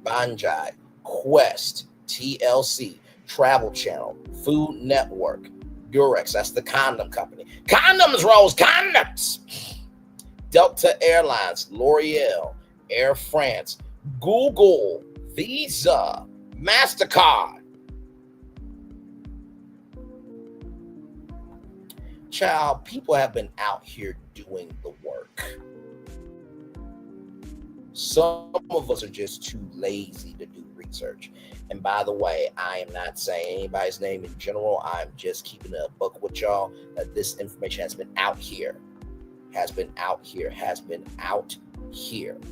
Banjai, Quest, TLC, Travel Channel, Food Network, Durex, that's the condom company. Condoms, Rose, condoms! Delta Airlines, L'Oreal, Air France, Google, Visa, MasterCard. Child, people have been out here doing the work. Some of us are just too lazy to do research. And by the way, I am not saying anybody's name in general. I'm just keeping a buck with y'all that this information has been out here.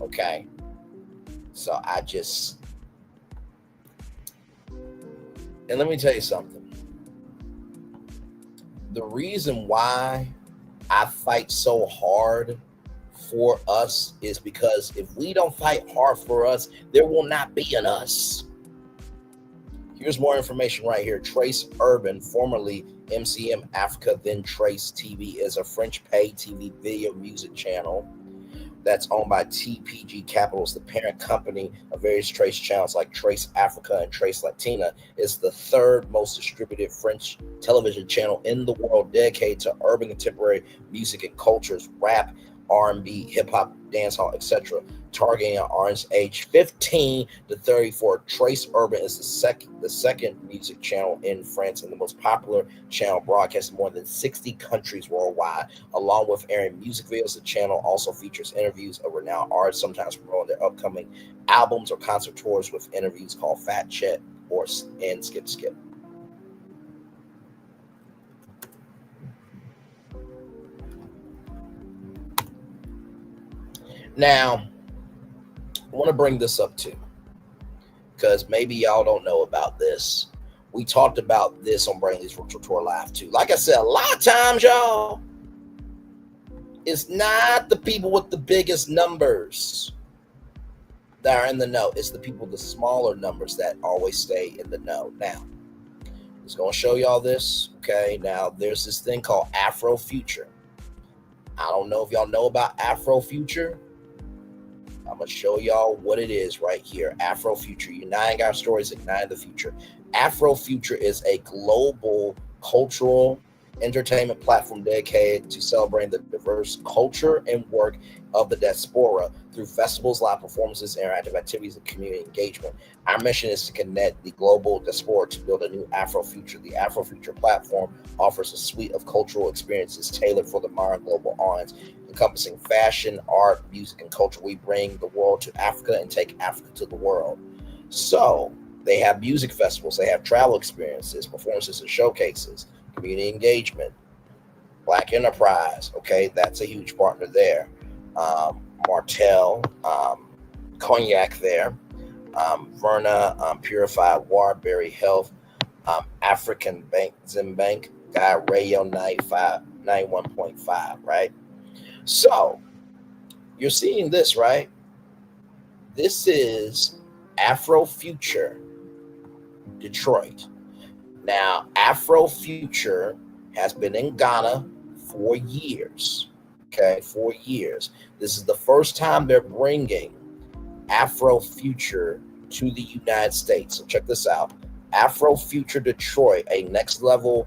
Okay? So and let me tell you something. The reason why I fight so hard for us is because if we don't fight hard for us, there will not be an us. Here's more information right here. Trace Urban, formerly MCM Africa, then Trace TV, is a French paid TV video music channel that's owned by TPG Capitals, the parent company of various Trace channels like Trace Africa and Trace Latina. Is the third most distributed French television channel in the world dedicated to urban contemporary music and cultures, rap, R&B, hip-hop, dancehall, etc., targeting an audience age 15 to 34. Trace Urban is the second music channel in France and the most popular channel, broadcast in more than 60 countries worldwide. Along with airing music videos, the channel also features interviews of renowned artists, sometimes promoting their upcoming albums or concert tours with interviews called Fat Chat and Skip Skip. Now, I want to bring this up too, because maybe y'all don't know about this. We talked about this on Braylon's Virtual Tour Live too. Like I said, a lot of times, y'all, it's not the people with the biggest numbers that are in the know. It's the people with the smaller numbers that always stay in the know. Now, I'm just going to show y'all this. Okay, now there's this thing called Afrofuture. I don't know if y'all know about Afrofuture. I'm going to show y'all what it is right here. Afrofuture, uniting our stories, igniting the future. Afrofuture is a global cultural entertainment platform dedicated to celebrating the diverse culture and work of the diaspora through festivals, live performances, interactive activities, and community engagement. Our mission is to connect the global diaspora to build a new Afrofuture. The Afrofuture platform offers a suite of cultural experiences tailored for the modern global audience, encompassing fashion, art, music, and culture. We bring the world to Africa and take Africa to the world. So they have music festivals, they have travel experiences, performances and showcases, community engagement, Black Enterprise. Okay, that's a huge partner there. Martell, Cognac there, Verna, Purified Water, Berry Health, African Bank, Zimbank, Guy Radio 91.5, right? So you're seeing this, right? This is Afrofuture Detroit. Now, Afrofuture has been in Ghana for years. Okay, 4 years. This is the first time they're bringing Afrofuture to the United States. So check this out. Afrofuture Detroit, a next level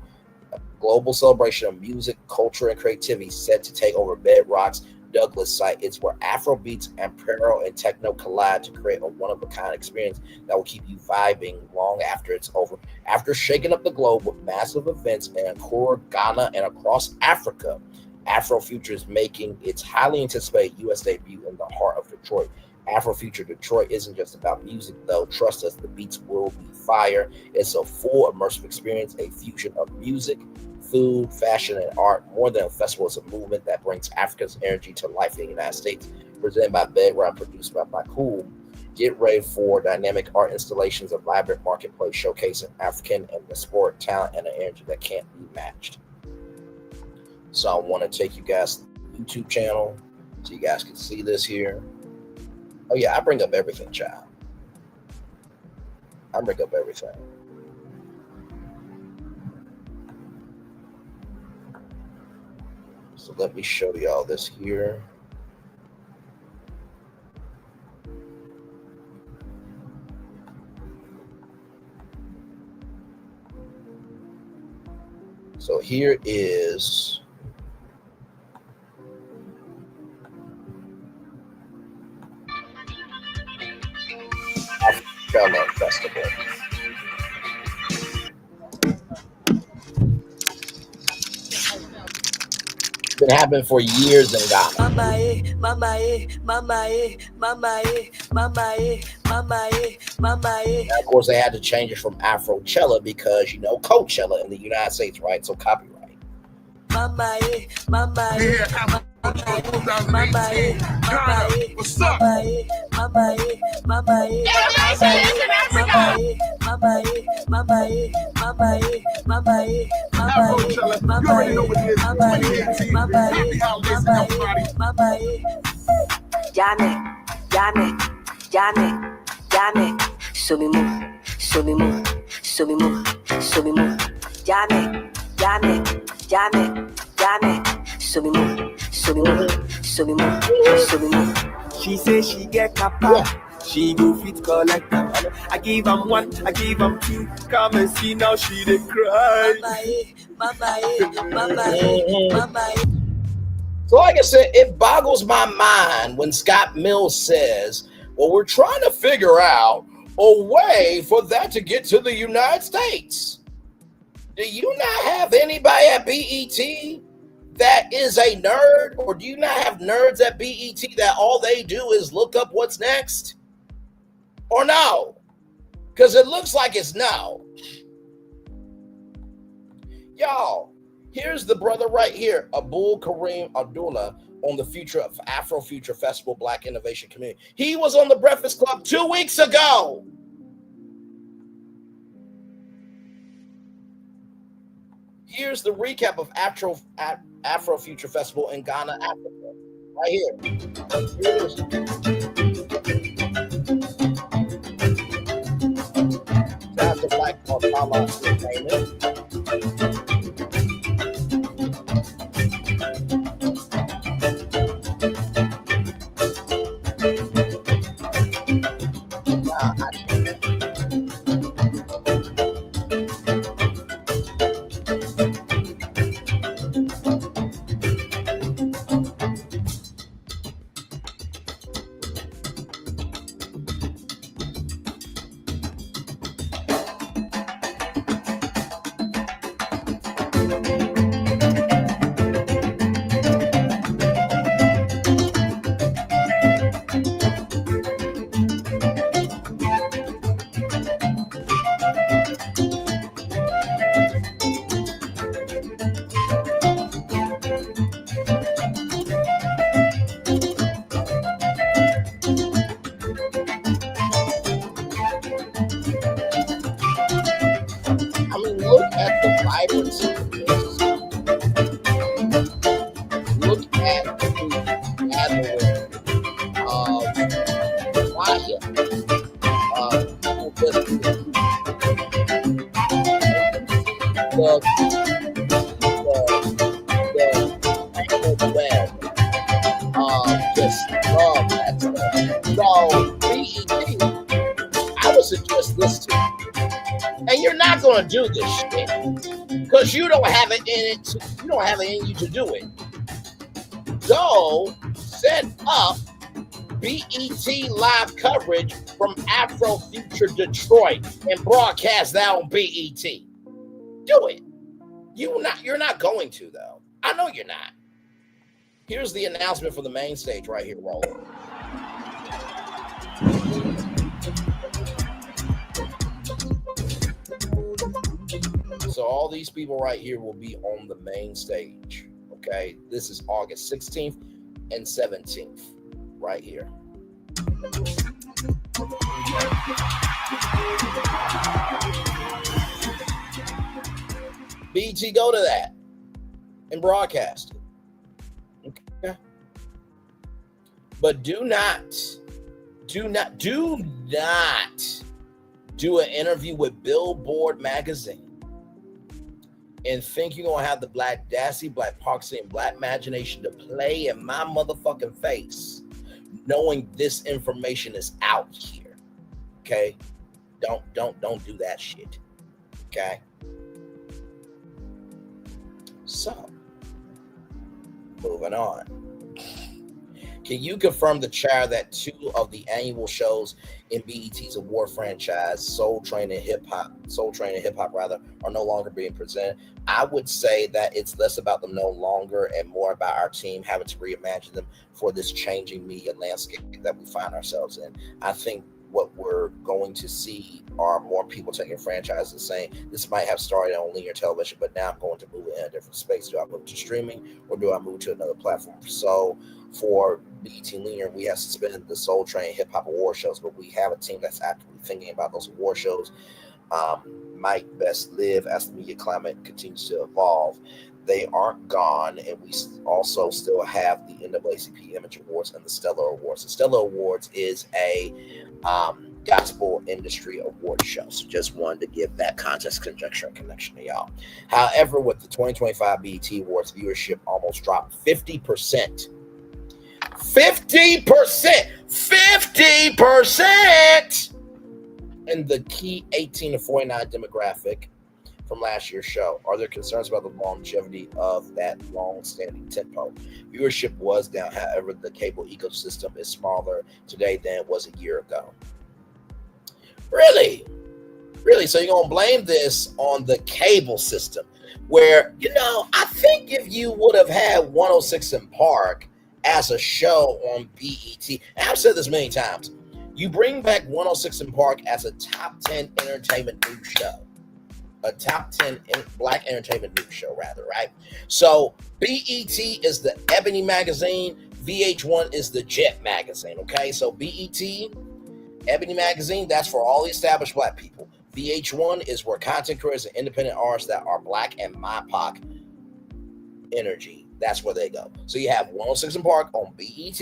global celebration of music, culture, and creativity set to take over Bedrock's Douglas site. It's where Afrobeats, Ampero, and techno collide to create a one-of-a-kind experience that will keep you vibing long after it's over. After shaking up the globe with massive events in Accra, Ghana, and across Africa, Afrofuture is making its highly anticipated U.S. debut in the heart of Detroit. Afrofuture Detroit isn't just about music, though. Trust us, the beats will be fire. It's a full immersive experience, a fusion of music, food, fashion, and art. More than a festival, it's a movement that brings Africa's energy to life in the United States. Presented by Bedrock, produced by Cool. Get ready for dynamic art installations, a vibrant marketplace showcasing African and diasporic talent and an energy that can't be matched. So I want to take you guys to the YouTube channel so you guys can see this here. Oh yeah, I bring up everything, child. I bring up everything. So let me show y'all this here. So here is Afrofuture Festival. Been happening for years in Ghana. Now, of course, they had to change it from Afrochella because, you know, Coachella in the United States, right? So copyright. What's up? Janet, show me move, show me move, show me move, show me move. Janet, show me move, show me move, so we move, so we move. She say she get kappa, she go fit collect am. I give am one, I give am two. Come and see now she dey cry. So like I said, it boggles my mind when Scott Mills says, well, we're trying to figure out a way for that to get to the United States. Do you not have anybody at BET that is a nerd? Or do you not have nerds at BET that all they do is look up what's next? Or no? Because it looks like it's no. Y'all, here's the brother right here, Abul Kareem Abdullah, on the Future of Afrofuture Festival Black Innovation Community. He was on the Breakfast Club 2 weeks ago. Here's the recap of Afrofuture Festival in Ghana, Africa. Right here. That's the Black Paramount Entertainment. Look at the vibrancy of this. Look at the gathering of fire. Just love that stuff. So, BET, I would suggest this to you. And you're not going to do this shit because you don't have it in it. You don't have it in you to do it. Go set up BET live coverage from Afrofuture Detroit and broadcast that on BET. Do it. You're not going to though. I know you're not. Here's the announcement for the main stage right here, rolling. So all these people right here will be on the main stage. Okay, this is August 16th and 17th, right here. BT, go to that and broadcast it. Okay, but do not do an interview with Billboard magazine and think you're gonna have the Black Dassy, Black Poxy, and Black Imagination to play in my motherfucking face, knowing this information is out here. Okay, don't do that shit. Okay. So, moving on. Can you confirm the chair that 2 of the annual shows in BET's award franchise, Soul Train and Hip Hop, are no longer being presented? I would say that it's less about them no longer and more about our team having to reimagine them for this changing media landscape that we find ourselves in. I think what we're going to see are more people taking franchises and saying, this might have started on linear television, but now I'm going to move it in a different space. Do I move to streaming or do I move to another platform? So for BET Linear, we have suspended the Soul Train Hip Hop Award shows, but we have a team that's actively thinking about those award shows. Might best live as the media climate continues to evolve. They aren't gone, and we also still have the NAACP Image Awards and the Stellar Awards. The Stellar Awards is a gospel industry award show. So just wanted to give that context, conjecture, and connection to y'all. However, with the 2025 BET Awards, viewership almost dropped 50%. 50%. 50% in the key 18 to 49 demographic from last year's show. Are there concerns about the longevity of that long-standing tempo? Viewership was down. However, the cable ecosystem is smaller today than it was a year ago. Really? Really? So you're going to blame this on the cable system where, I think if you would have had 106 in Park as a show on BET, and I've said this many times, you bring back 106 in Park as a top 10 entertainment news show. A top 10 black entertainment news show, rather, right? So BET is the Ebony magazine. VH1 is the Jet magazine, okay? So BET, Ebony magazine, that's for all the established black people. VH1 is where content creators and independent artists that are black and MIPOC energy, that's where they go. So you have 106 in Park on BET,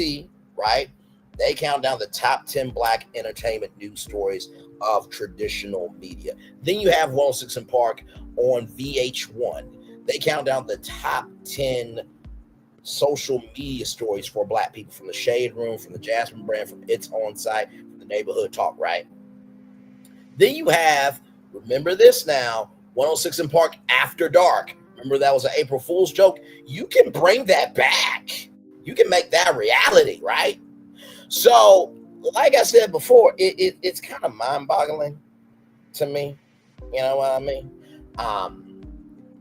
right? They count down the top 10 black entertainment news stories of traditional media. Then you have 106 in Park on VH1. They count down the top 10 social media stories for black people, from the Shade Room, from the Jasmine brand, from It's On Site, from the Neighborhood Talk, right? Then you have, remember this now, 106 in Park After Dark. Remember that was an April Fool's joke? You can bring that back. You can make that reality, right? So, like I said before, it's kind of mind-boggling to me, you know what I mean,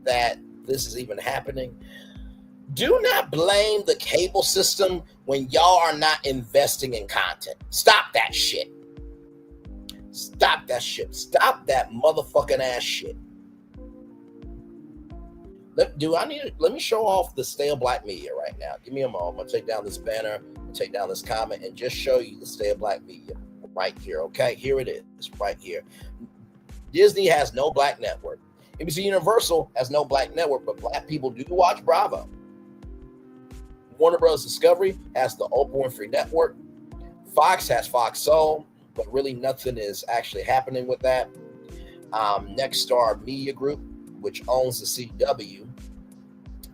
that this is even happening. Do not blame the cable system when y'all are not investing in content. Stop that shit. Stop that shit. Stop that motherfucking ass shit. Let me show off the stale black media right now. Give me a moment. I'm going to take down this banner, take down this comment, and just show you the stale black media right here, okay? Here it is, right here. Disney has no black network. NBC Universal has no black network, but black people do watch Bravo. Warner Bros. Discovery has the Oprah Winfrey Network. Fox has Fox Soul, but really nothing is actually happening with that. Next Star Media Group, which owns the CW,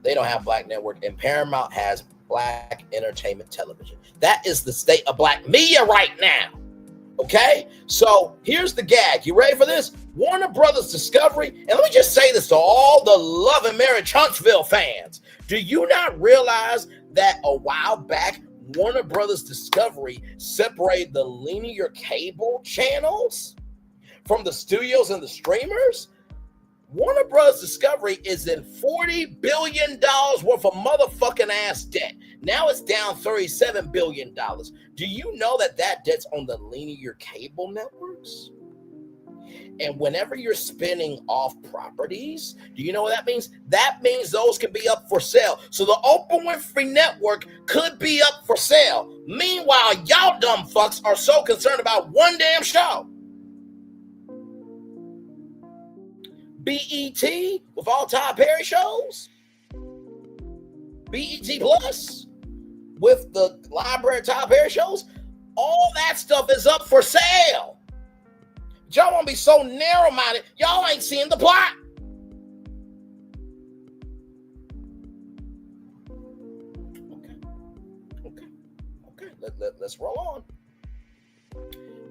they don't have black network, and Paramount has black entertainment television. That is the state of black media right now. Okay? So here's the gag. You ready for this? Warner Brothers Discovery, and let me just say this to all the Love and Marriage Huntsville fans. Do you not realize that a while back, Warner Brothers Discovery separated the linear cable channels from the studios and the streamers? Warner Bros. Discovery is in $40 billion worth of motherfucking ass debt. Now it's down $37 billion. Do you know that debt's on the linear cable networks? And whenever you're spinning off properties, do you know what that means? That means those can be up for sale. So the Oprah Winfrey Network could be up for sale. Meanwhile, y'all dumb fucks are so concerned about one damn show. BET with all Tyler Perry shows, BET Plus with the library of Tyler Perry shows, all that stuff is up for sale. Y'all want to be so narrow-minded, y'all ain't seeing the plot. Okay. Let's roll on.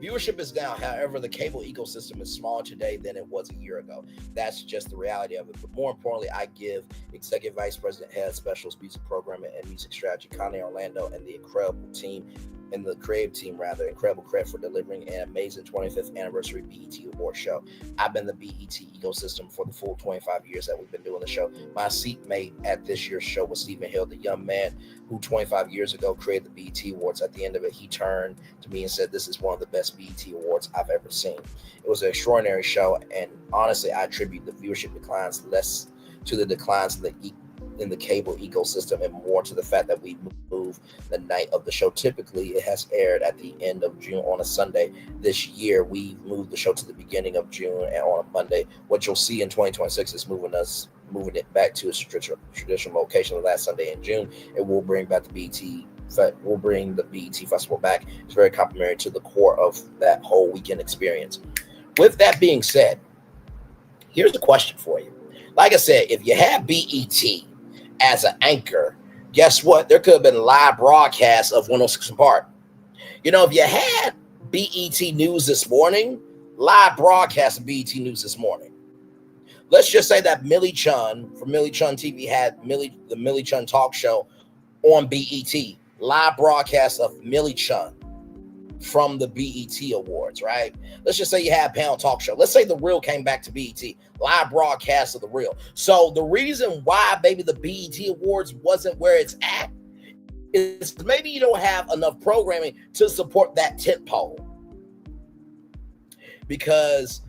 Viewership is down. However, the cable ecosystem is smaller today than it was a year ago. That's just the reality of it. But more importantly, I give Executive Vice President, Head Specials, Music Programming, and Music Strategy, Connie Orlando, and the incredible team, and the creative team, rather, incredible credit for delivering an amazing 25th anniversary BET Award show. I've been the BET ecosystem for the full 25 years that we've been doing the show. My seatmate at this year's show was Stephen Hill, the young man who 25 years ago created the BET Awards. At the end of it, he turned to me and said, "This is one of the best BET Awards I've ever seen." It was an extraordinary show, and honestly, I attribute the viewership declines less to the declines in the cable ecosystem and more to the fact that we move the night of the show. Typically, it has aired at the end of June on a Sunday. This year, we moved the show to the beginning of June and on a Monday. What you'll see in 2026 is moving it back to its traditional location the last Sunday in June. It will bring back the BET. We'll bring the BET Festival back. It's very complimentary to the core of that whole weekend experience. With that being said, here's the question for you. Like I said, if you have BET as an anchor Guess what? There could have been live broadcasts of 106 in Park. You know, if you had BET News this morning, live broadcast of BET News this morning. Let's just say that Millie Chun from Millie Chun TV had the Millie Chun talk show on BET. Live broadcast of Millie Chun from the BET Awards, right? Let's just say you had a panel talk show. Let's say The Real came back to BET. Live broadcast of The Real. So the reason why maybe the BET Awards wasn't where it's at is maybe you don't have enough programming to support that tent pole. Because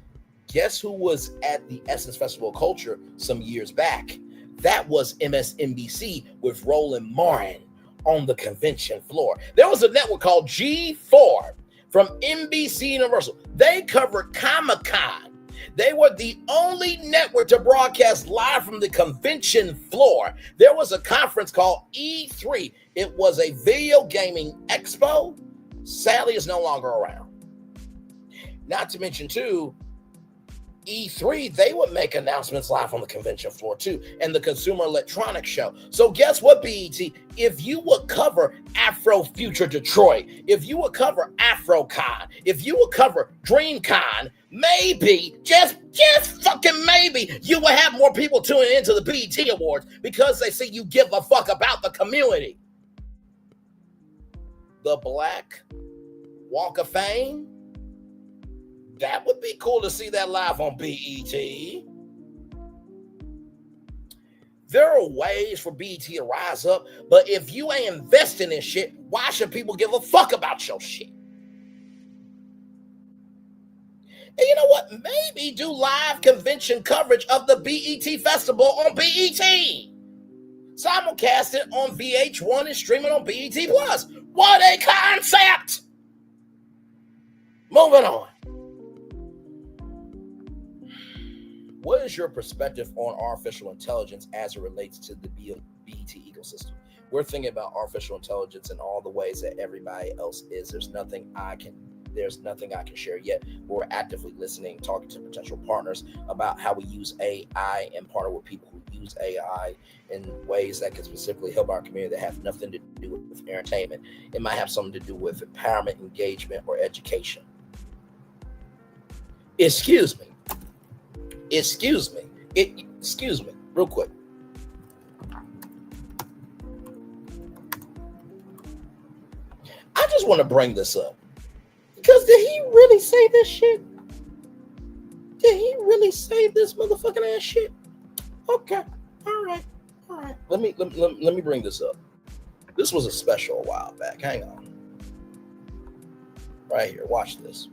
guess who was at the Essence Festival of Culture some years back? That was MSNBC with Roland Martin on the convention floor. There was a network called G4 from NBC Universal. They covered Comic-Con. They were the only network to broadcast live from the convention floor. There was a conference called E3. It was a video gaming expo. Sadly, it's no longer around. Not to mention, too, E3, they would make announcements live on the convention floor too, and the Consumer Electronics Show. So guess what, BET? If you would cover Afro Future Detroit, if you would cover AfroCon, if you would cover DreamCon, maybe, just fucking maybe, you will have more people tuning into the BET Awards because they see you give a fuck about the community. The Black Walk of Fame, that would be cool to see that live on BET. There are ways for BET to rise up, but if you ain't investing in shit, why should people give a fuck about your shit? And you know what? Maybe do live convention coverage of the BET Festival on BET. Simulcast it on VH1 and stream it on BET Plus. What a concept! Moving on. What is your perspective on artificial intelligence as it relates to the BET ecosystem? We're thinking about artificial intelligence in all the ways that everybody else is. There's nothing I can share yet. We're actively listening, talking to potential partners about how we use AI and partner with people who use AI in ways that can specifically help our community that have nothing to do with entertainment. It might have something to do with empowerment, engagement, or education. Excuse me, real quick. I just want to bring this up because did he really say this shit? Did he really say this motherfucking ass shit? Okay, all right. Let me bring this up. This was a special a while back. Hang on. Right here, watch this.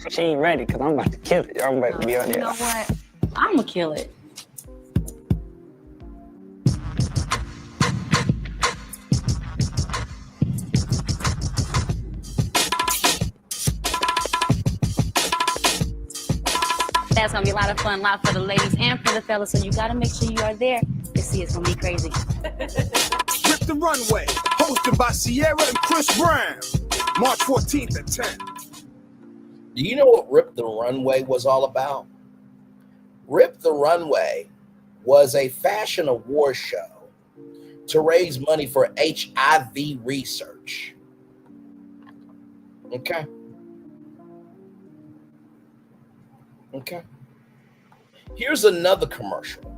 She ain't ready because I'm about to kill it. I'm about to be on there. You know what? I'm going to kill it. That's going to be a lot of fun, live for the ladies and for the fellas, so you got to make sure you are there to see it's going to be crazy. Rip the Runway, hosted by Sierra and Chris Brown, March 14th at 10. Do you know what Rip the Runway was all about? Rip the Runway was a fashion award show to raise money for HIV research. Okay. Here's another commercial,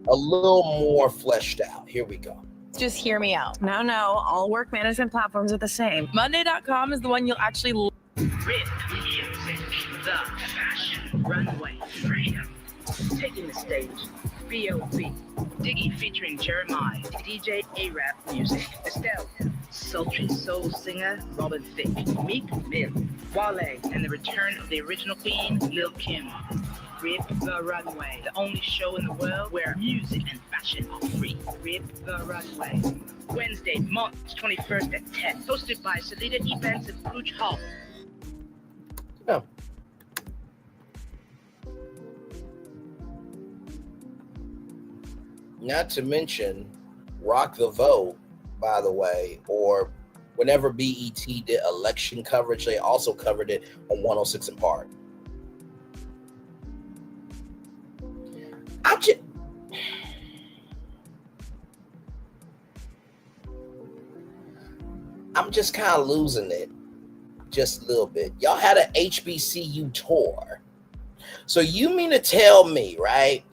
a little more fleshed out. Here we go. Just hear me out. No, all work management platforms are the same. Monday.com is the one you'll actually Rip Music, the fashion runway freedom. Taking the stage, B.O.B. Diggy featuring Jeremiah, DJ A-Rap Music, Estelle, sultry soul singer Robin Thicke, Meek Mill, Wale, and the return of the original queen, Lil Kim. Rip the Runway, the only show in the world where music and fashion are free. Rip the Runway. Wednesday, March 21st at 10. Hosted by Salida Events and Bruce Hall. No. Not to mention Rock the Vote, by the way, or whenever BET did election coverage, they also covered it on 106 in Park. just kind of losing it just a little bit. Y'all had an HBCU tour. So you mean to tell me, right?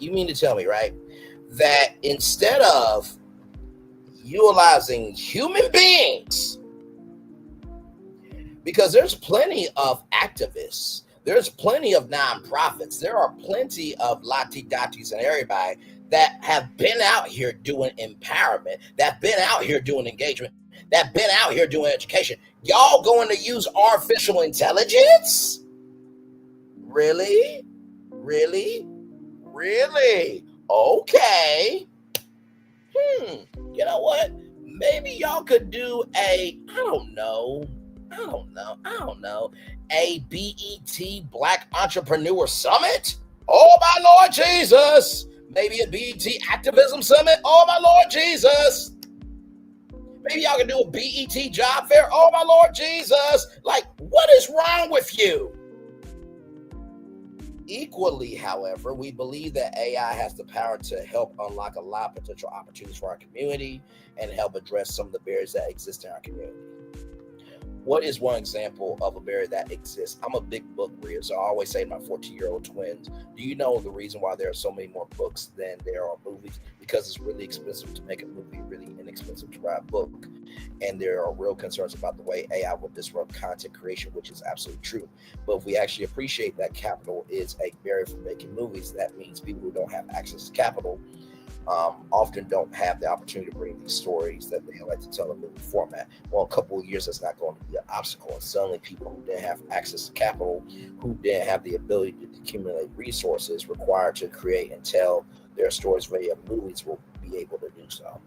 That instead of utilizing human beings, because there's plenty of activists, there's plenty of nonprofits, there are plenty of Lati-Datis and everybody that have been out here doing empowerment, that been out here doing engagement, that been out here doing education. Y'all going to use artificial intelligence? Really? Okay. You know what? Maybe y'all could do a, I don't know, a BET Black Entrepreneur Summit? Oh my Lord Jesus. Maybe a BET Activism Summit? Oh my Lord Jesus. Maybe y'all can do a BET Job Fair? Oh my Lord Jesus. Like, what is wrong with you? Equally, however, we believe that AI has the power to help unlock a lot of potential opportunities for our community and help address some of the barriers that exist in our community. What is one example of a barrier that exists? I'm a big book reader, so I always say to my 14-year-old twins, do you know the reason why there are so many more books than there are movies? Because it's really expensive to make a movie, really inexpensive to write a book. And there are real concerns about the way AI will disrupt content creation, which is absolutely true. But if we actually appreciate that capital is a barrier for making movies, that means people who don't have access to capital often don't have the opportunity to bring these stories that they like to tell in movie format. Well, a couple of years, that's not going to be an obstacle. And suddenly people who didn't have access to capital, who didn't have the ability to accumulate resources required to create and tell their stories via movies will be able to do so.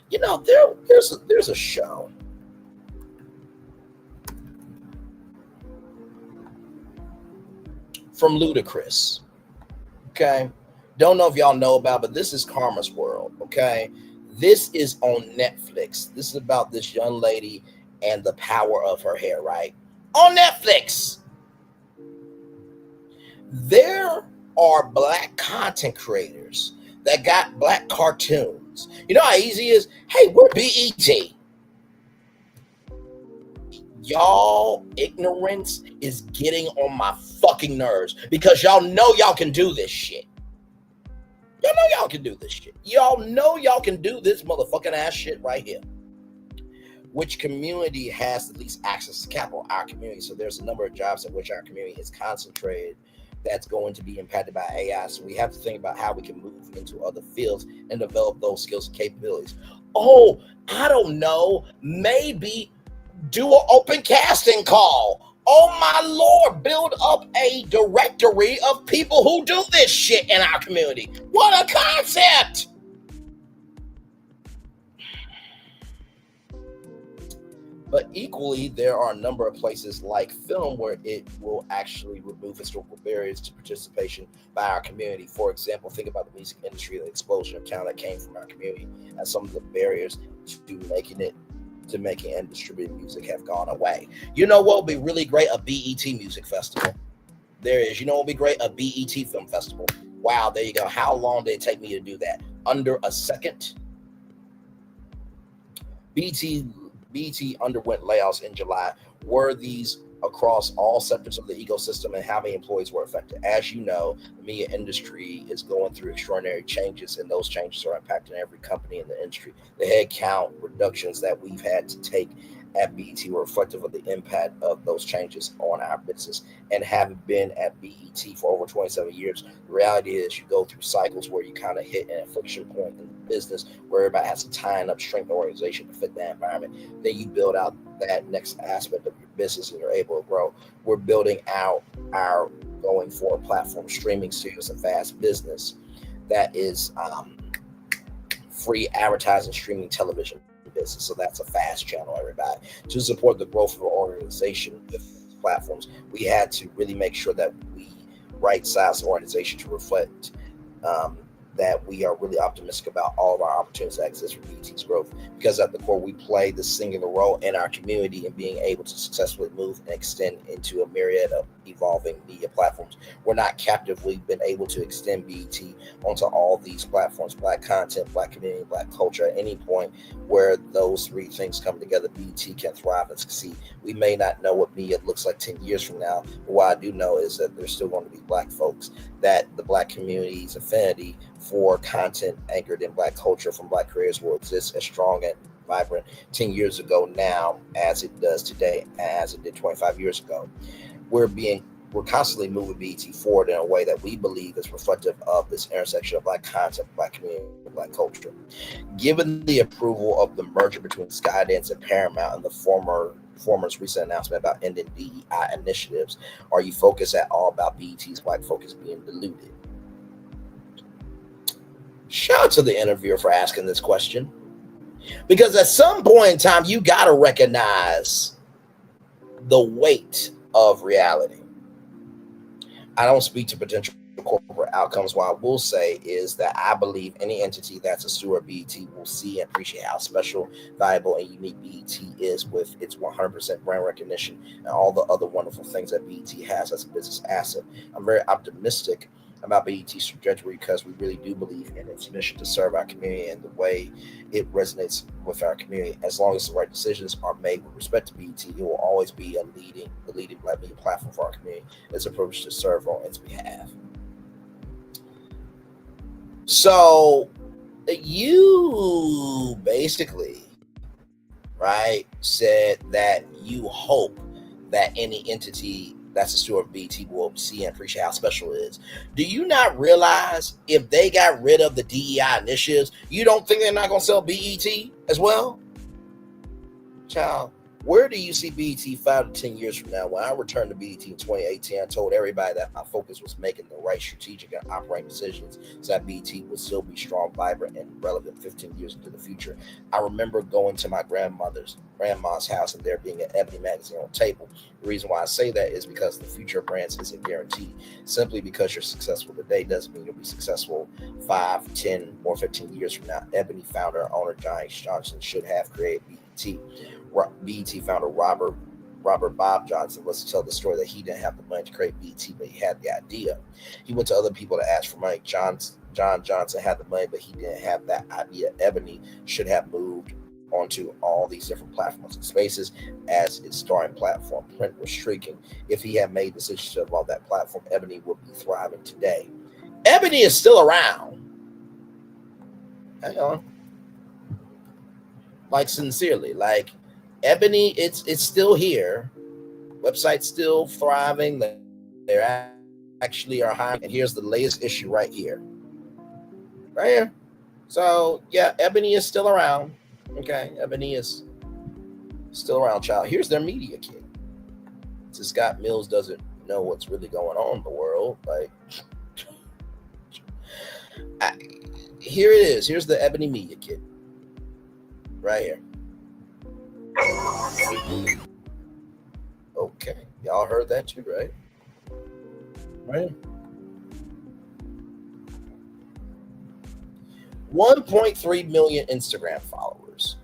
You know, there's a show. From Ludacris. Okay. Don't know if y'all know about, but this is Karma's World, okay? This is on Netflix. This is about this young lady and the power of her hair, right? On Netflix. There are Black content creators that got Black cartoons. You know how easy it is? Hey, we're BET. Y'all ignorance is getting on my fucking nerves because y'all know y'all can do this shit. Y'all know y'all can do this shit. Y'all know y'all can do this motherfucking ass shit right here. Which community has the least access to capital? Our community. So there's a number of jobs in which our community is concentrated that's going to be impacted by AI. So we have to think about how we can move into other fields and develop those skills and capabilities. Oh, I don't know. Maybe do an open casting call. Oh my Lord, build up a directory of people who do this shit in our community. What a concept! But equally, there are a number of places like film where it will actually remove historical barriers to participation by our community. For example, think about the music industry, the explosion of talent that came from our community, and some of the barriers to making and distributing music have gone away. You know what would be really great? A BET music festival. There is. You know what would be great? A BET film festival. Wow, there you go. How long did it take me to do that? Under a second. BET underwent layoffs in July. Were these across all sectors of the ecosystem, and how many employees were affected? As you know, the media industry is going through extraordinary changes, and those changes are impacting every company in the industry. The headcount reductions that we've had to take at BET were reflective of the impact of those changes on our business. And having been at BET for over 27 years, the reality is you go through cycles where you kind of hit an inflection point in the business where everybody has to tie up, shrink the organization to fit that environment. Then you build out that next aspect of your business and you're able to grow. We're building out our going forward platform, streaming studios and fast business that is free advertising, streaming television business. So that's a fast channel, everybody. To support the growth of our organization with platforms, we had to really make sure that we right-size the organization to reflect that we are really optimistic about all of our opportunities that exist for BET's growth, because at the core we play the singular role in our community in being able to successfully move and extend into a myriad of evolving media platforms. We're not captive. We've been able to extend BET onto all these platforms: Black content, Black community, Black culture. At any point where those three things come together, BET can thrive and succeed. We may not know what media looks like 10 years from now, but what I do know is that there's still going to be Black folks, that the Black community's affinity for content anchored in Black culture from Black creators will exist as strong and vibrant 10 years ago now as it does today, as it did 25 years ago. We're constantly moving BET forward in a way that we believe is reflective of this intersection of Black content, Black community, and Black culture. Given the approval of the merger between Skydance and Paramount and the former's recent announcement about ending DEI initiatives, are you focused at all about BET's Black focus being diluted? Shout out to the interviewer for asking this question, because at some point in time, you got to recognize the weight of reality. I don't speak to potential corporate outcomes. What I will say is that I believe any entity that's a steward of BET will see and appreciate how special, valuable, and unique BET is, with its 100% brand recognition and all the other wonderful things that BET has as a business asset. I'm very optimistic about BET's trajectory because we really do believe in its mission to serve our community and the way it resonates with our community. As long as the right decisions are made with respect to BET, it will always be the leading Black media platform for our community. It's a privilege to serve on its behalf. So you basically, right, said that you hope that any entity that's a steward of BET will see and appreciate how special it is. Do you not realize if they got rid of the DEI initiatives, you don't think they're not going to sell BET as well? Child, where do you see BET 5 to 10 years from now? When I returned to BET in 2018, I told everybody that my focus was making the right strategic and operating decisions so that BET would still be strong, vibrant, and relevant 15 years into the future. I remember going to my grandma's house and there being an Ebony magazine on the table. The reason why I say that is because the future of brands isn't guaranteed. Simply because you're successful today doesn't mean you'll be successful 5, 10, or 15 years from now. Ebony founder and owner John H. Johnson should have created BET. BET founder Robert Bob Johnson was to tell the story that he didn't have the money to create BET, but he had the idea. He went to other people to ask for money. John Johnson had the money, but he didn't have that idea. Ebony should have moved onto all these different platforms and spaces as its starting platform. Print was shrinking. If he had made decisions to evolve that platform, Ebony would be thriving today. Ebony is still around. Hang on. Like, sincerely, like, Ebony, it's still here. Website's still thriving. They're actually are hiring. And here's the latest issue right here. Right here. So, yeah, Ebony is still around. Okay, Ebony is still around, child. Here's their media kit. So Scott Mills doesn't know what's really going on in the world. Like, here it is. Here's the Ebony media kit. Right here. Okay, y'all heard that too, right? Right. 1.3 million Instagram followers,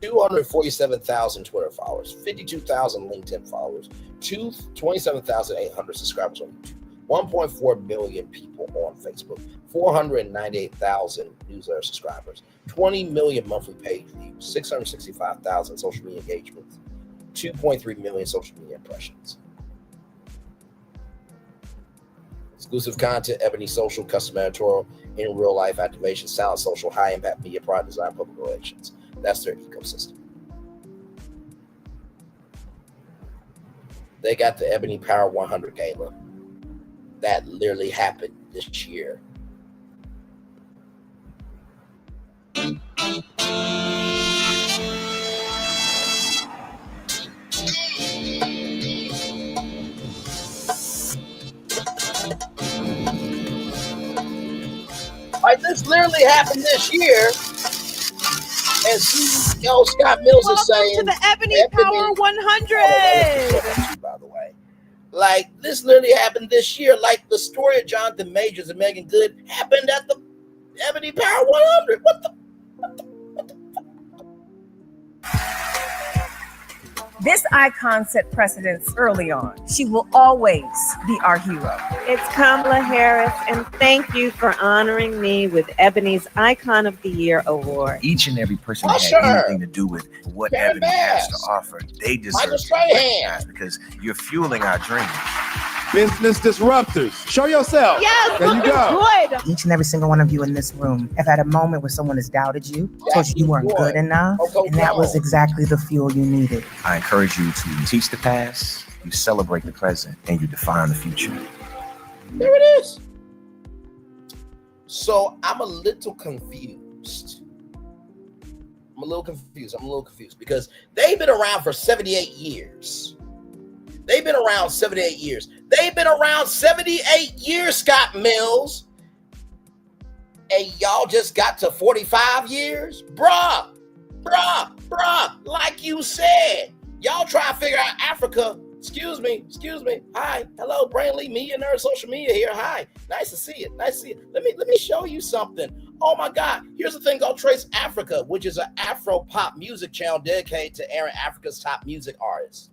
247,000 Twitter followers, 52,000 LinkedIn followers, 27,800 subscribers on YouTube, 1.4 billion people on Facebook, 498,000 newsletter subscribers, 20 million monthly page views, 665,000 social media engagements, 2.3 million social media impressions. Exclusive content, Ebony Social, custom editorial, in real life activation, sound social, high impact media, product design, public relations. That's their ecosystem. They got the Ebony Power 100 Gala. That literally happened this year. Like, this literally happened this year. And CEO Scott Mills is saying, welcome to the Ebony Power 100. By the way, like, this literally happened this year. Like, the story of Jonathan Majors and Megan Good happened at the Ebony Power 100. What the? This icon set precedents early on. She will always be our hero. It's Kamala Harris, and thank you for honoring me with Ebony's Icon of the Year award. Each and every person that had anything to do with what Ebony has to offer, they deserve to be recognized because you're fueling our dreams. Business disruptors. Show yourself. Yes, there you go. Good. Each and every single one of you in this room have had a moment where someone has doubted you, told you weren't good enough, and that was exactly the fuel you needed. I encourage you to teach the past, you celebrate the present, and you define the future. There it is. So I'm a little confused. I'm a little confused because they've been around for 78 years. They've been around 78 years. They've been around 78 years, Scott Mills. And y'all just got to 45 years? Bruh. Like you said, y'all try to figure out Africa. Excuse me. Hi, hello, Braylon, Media Nerd, social media here. Hi, nice to see you. Let me show you something. Oh my God, here's the thing called Trace Africa, which is an Afro pop music channel dedicated to airing Africa's top music artists.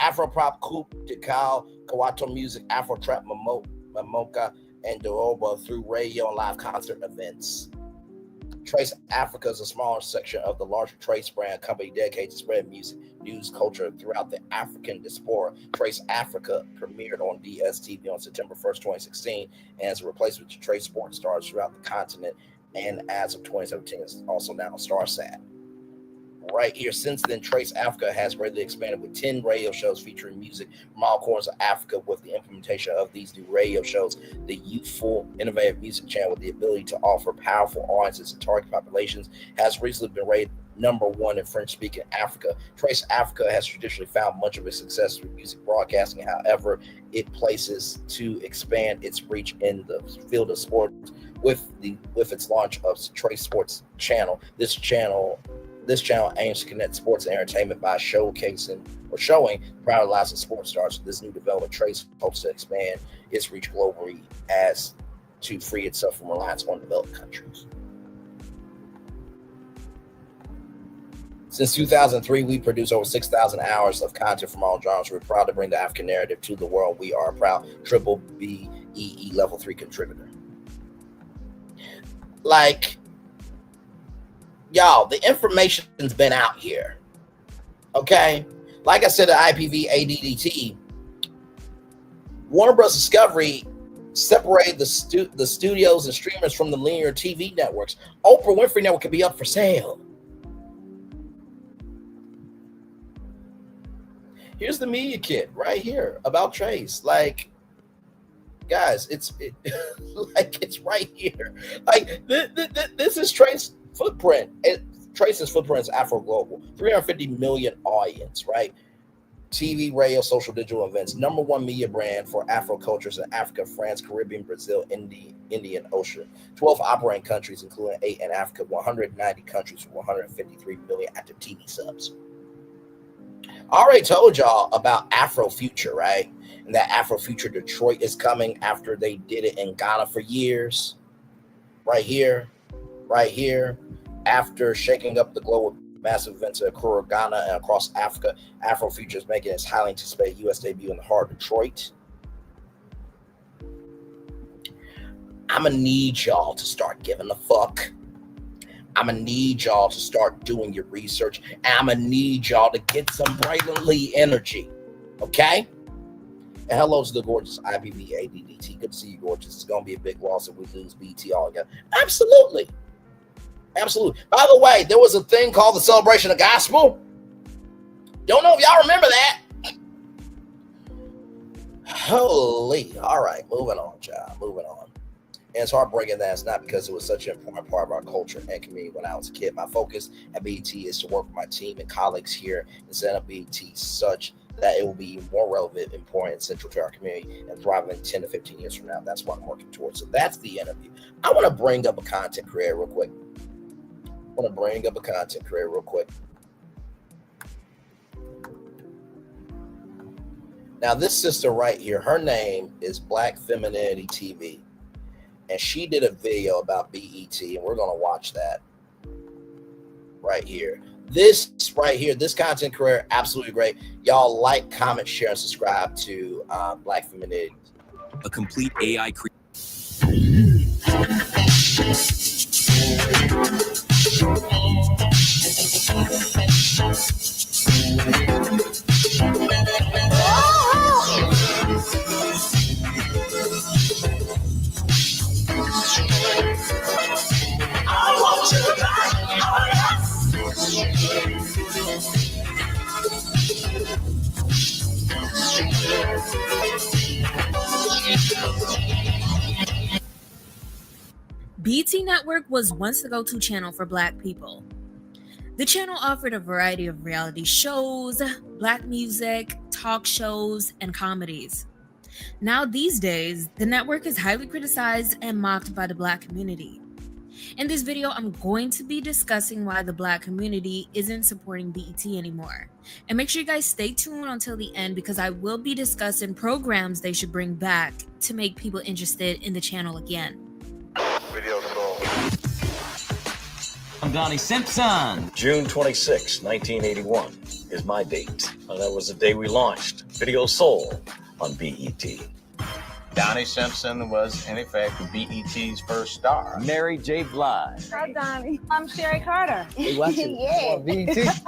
Afro pop, Coupe, Decal, Kawato music, Afro trap, Mamoka, and Doroba through radio and live concert events. Trace Africa is a smaller section of the larger Trace brand company dedicated to spreading music, news, culture throughout the African diaspora. Trace Africa premiered on DSTV on September 1st, 2016, and as a replacement to Trace Sports stars throughout the continent, and as of 2017, is also now on StarSat. Right here, since then, Trace Africa has greatly expanded with 10 radio shows featuring music from all corners of Africa. With the implementation of these new radio shows, the youthful, innovative music channel with the ability to offer powerful audiences and target populations has recently been rated #1 in French-speaking Africa. Trace Africa has traditionally found much of its success through music broadcasting. However, it places to expand its reach in the field of sports with its launch of Trace Sports Channel. This channel aims to connect sports and entertainment by showing proud lives of sports stars. This new development, Trace hopes to expand its reach globally as to free itself from reliance on developed countries. Since 2003, we produced over 6,000 hours of content from all genres. We're proud to bring the African narrative to the world. We are a proud triple BEE level 3 contributor. Like, y'all, the information's been out here. Okay? Like I said, the IPV ADDT, Warner Bros. Discovery separated the studios and streamers from the linear TV networks. Oprah Winfrey Network could be up for sale. Here's the media kit right here about Trace. Like, guys, it's right here. Like, this is Trace footprint. Trace's footprint is Afro Global. 350 million audience, right? TV, radio, social, digital events. #1 media brand for Afro cultures in Africa, France, Caribbean, Brazil, Indian Ocean. 12 operating countries, including 8 in Africa. 190 countries with 153 million active TV subs. I already told y'all about Afrofuture, right? And that Afrofuture Detroit is coming after they did it in Ghana for years. Right here. After shaking up the globe with massive events that occur in Ghana and across Africa, Afrofuture is making its highly anticipated U.S. debut in the heart of Detroit. I'm going to need y'all to start giving a fuck. I'm going to need y'all to start doing your research. And I'm going to need y'all to get some Braylon Lee energy. Okay? And hello to the gorgeous IPV ADDT. Good to see you, gorgeous. It's going to be a big loss if we lose BT altogether. Absolutely. By the way, there was a thing called the Celebration of Gospel. Don't know if y'all remember that. Holy. All right, moving on, child. Moving on. And it's heartbreaking that it's not because it was such an important part of our culture and community when I was a kid. My focus at BET is to work with my team and colleagues here and set up BET such that it will be more relevant, important, and central to our community and thriving in 10 to 15 years from now. That's what I'm working towards. So that's the interview. I want to bring up a content creator real quick. Now, this sister right here, her name is Black Femininity TV. and she did a video about BET, and we're gonna watch that right here. This right here, this content career, absolutely great. Y'all like, comment, share, and subscribe to Black Femininity. A complete AI I want you back. Oh, BET Network was once the go-to channel for Black people. The channel offered a variety of reality shows, Black music, talk shows, and comedies. Now these days, the network is highly criticized and mocked by the Black community. In this video, I'm going to be discussing why the Black community isn't supporting BET anymore. And make sure you guys stay tuned until the end because I will be discussing programs they should bring back to make people interested in the channel again. Video sold. I'm Donnie Simpson. June 26, 1981 is my date. That was the day we launched Video Soul on BET. Donnie Simpson was, in effect, BET's first star. Mary J. Blige. Hi, Donnie. I'm Sherry Carter. Hey, watch it. Yeah. BET.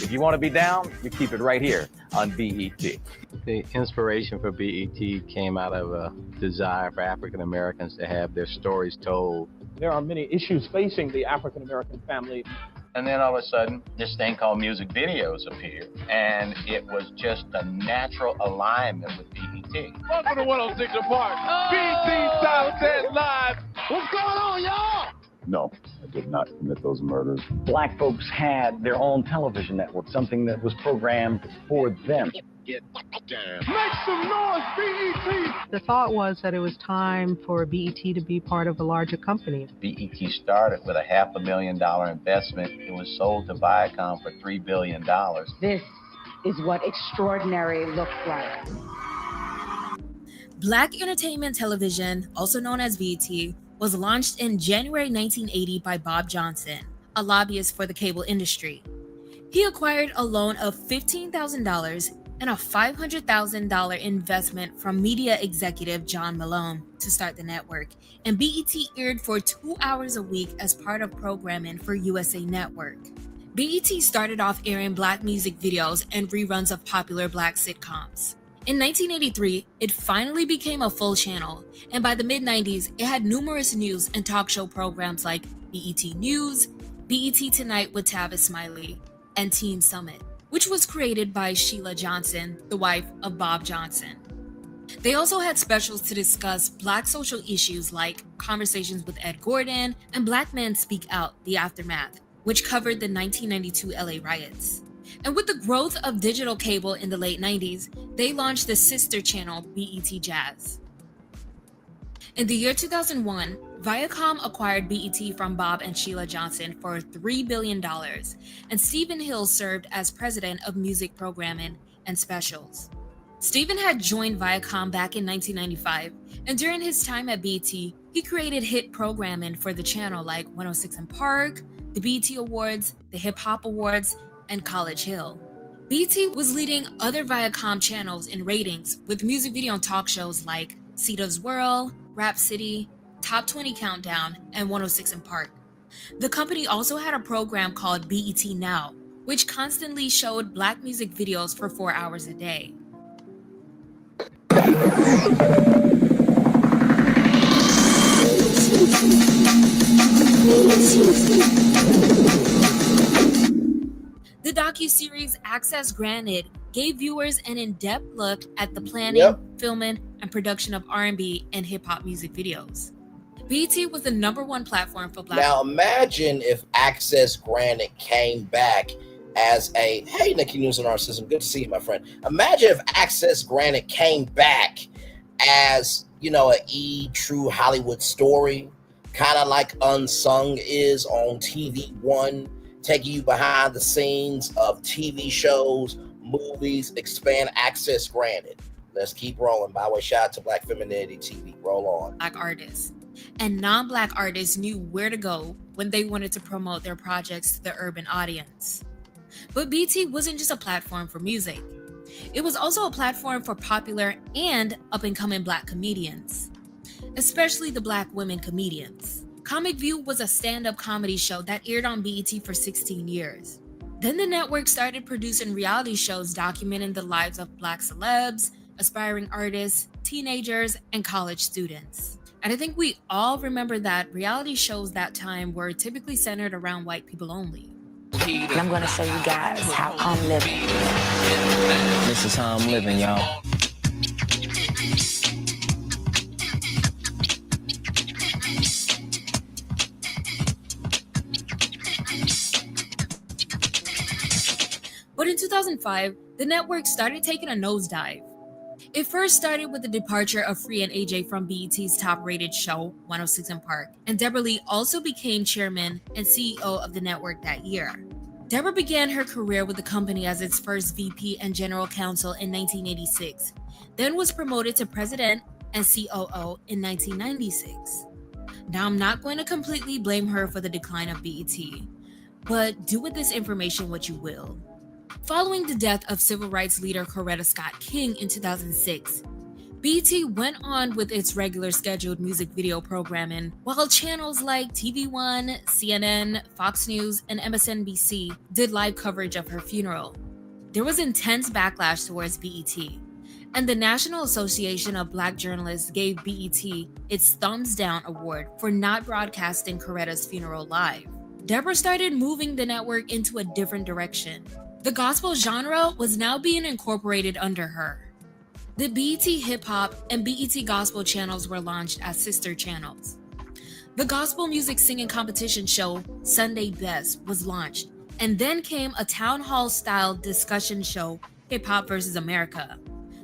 If you want to be down, you keep it right here on BET. The inspiration for BET came out of a desire for African Americans to have their stories told. There are many issues facing the African American family. And then all of a sudden, this thing called music videos appeared. And it was just a natural alignment with BET. Welcome to 106 Apart. BET Soundset Live. What's going on, y'all? No, I did not commit those murders. Black folks had their own television network, something that was programmed for them. Get down. Make some noise, BET! The thought was that it was time for BET to be part of a larger company. BET started with a $500,000 investment. It was sold to Viacom for $3 billion. This is what extraordinary looks like. Black Entertainment Television, also known as BET, was launched in January 1980 by Bob Johnson, a lobbyist for the cable industry. He acquired a loan of $15,000 and a $500,000 investment from media executive John Malone to start the network, and BET aired for 2 hours a week as part of programming for USA Network. BET started off airing Black music videos and reruns of popular Black sitcoms. In 1983, it finally became a full channel, and by the mid-90s, it had numerous news and talk show programs like BET News, BET Tonight with Tavis Smiley, and Teen Summit, which was created by Sheila Johnson, the wife of Bob Johnson. They also had specials to discuss Black social issues like Conversations with Ed Gordon and Black Men Speak Out, The Aftermath, which covered the 1992 LA riots. And with the growth of digital cable in the late 90s, they launched the sister channel BET Jazz. In the year 2001, Viacom acquired BET from Bob and Sheila Johnson for $3 billion, and Stephen Hill served as president of music programming and specials. Stephen had joined Viacom back in 1995, and during his time at BET, he created hit programming for the channel like 106 & Park, the BET Awards, the Hip Hop Awards, and College Hill. BET was leading other Viacom channels in ratings with music video and talk shows like Sita's World, Rap City, Top 20 Countdown, and 106 & Park. The company also had a program called BET Now, which constantly showed Black music videos for 4 hours a day. The docuseries Access Granted gave viewers an in-depth look at the planning, filming, and production of R&B and hip-hop music videos. BET was the #1 platform for Black. Now imagine if Access Granted came back as a, hey, Nikki News and Narcissism, good to see you, my friend. Imagine if Access Granted came back as, you know, a true Hollywood story, kind of like Unsung is on TV One, taking you behind the scenes of TV shows, movies, expand Access Granted. Let's keep rolling. By the way, shout out to Black Femininity TV. Roll on. Black artists. And non-Black artists knew where to go when they wanted to promote their projects to the urban audience. But BET wasn't just a platform for music. It was also a platform for popular and up-and-coming Black comedians, especially the Black women comedians. Comic View was a stand-up comedy show that aired on BET for 16 years. Then the network started producing reality shows documenting the lives of Black celebs, aspiring artists, teenagers, and college students. And I think we all remember that reality shows that time were typically centered around white people only. And I'm gonna show you guys how I'm living. This is how I'm living, y'all. But in 2005, the network started taking a nosedive. It first started with the departure of Free and AJ from BET's top-rated show, 106 & Park, and Deborah Lee also became chairman and CEO of the network that year. Deborah began her career with the company as its first VP and general counsel in 1986, then was promoted to president and COO in 1996. Now, I'm not going to completely blame her for the decline of BET, but do with this information what you will. Following the death of civil rights leader Coretta Scott King in 2006, BET went on with its regular scheduled music video programming, while channels like TV One, CNN, Fox News, and MSNBC did live coverage of her funeral. There was intense backlash towards BET, and the National Association of Black Journalists gave BET its Thumbs Down Award for not broadcasting Coretta's funeral live. Deborah started moving the network into a different direction. The gospel genre was now being incorporated under her. The BET Hip Hop and BET Gospel channels were launched as sister channels. The gospel music singing competition show, Sunday Best, was launched, and then came a town hall style discussion show, Hip Hop vs. America,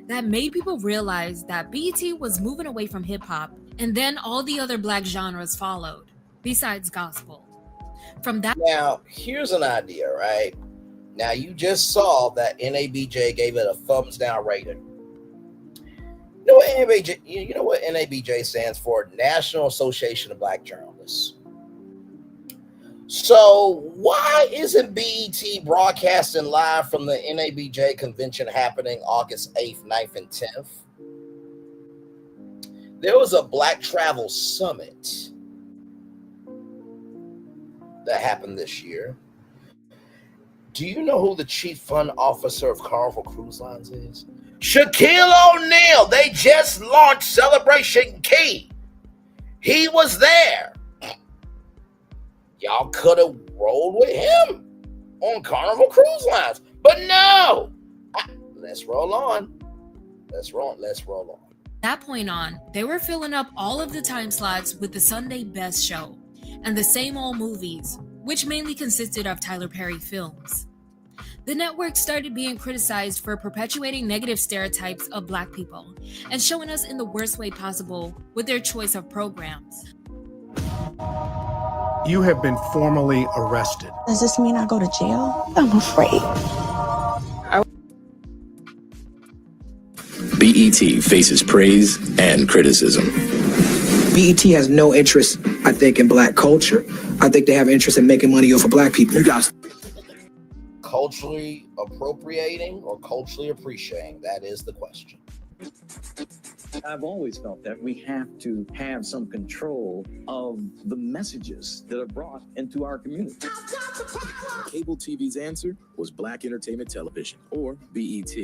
that made people realize that BET was moving away from hip hop, and then all the other Black genres followed, besides gospel. From that. Now, here's an idea, right? Now, you just saw that NABJ gave it a thumbs down rating. You know what NABJ stands for? National Association of Black Journalists. So why isn't BET broadcasting live from the NABJ convention happening August 8th, 9th, and 10th? There was a Black Travel Summit that happened this year. Do you know who the chief fund officer of Carnival Cruise Lines is? Shaquille O'Neal. They just launched Celebration Key. He was there. Y'all could have rolled with him on Carnival Cruise Lines, but no. Let's roll on. Let's roll on. That point on, they were filling up all of the time slots with the Sunday Best show and the same old movies, which mainly consisted of Tyler Perry films. The network started being criticized for perpetuating negative stereotypes of Black people and showing us in the worst way possible with their choice of programs. You have been formally arrested. Does this mean I go to jail? I'm afraid. BET faces praise and criticism. BET has no interest, I think, in Black culture. I think they have interest in making money off of Black people. You guys. Culturally appropriating or culturally appreciating? That is the question. I've always felt that we have to have some control of the messages that are brought into our community. Cable TV's answer was Black Entertainment Television, or BET.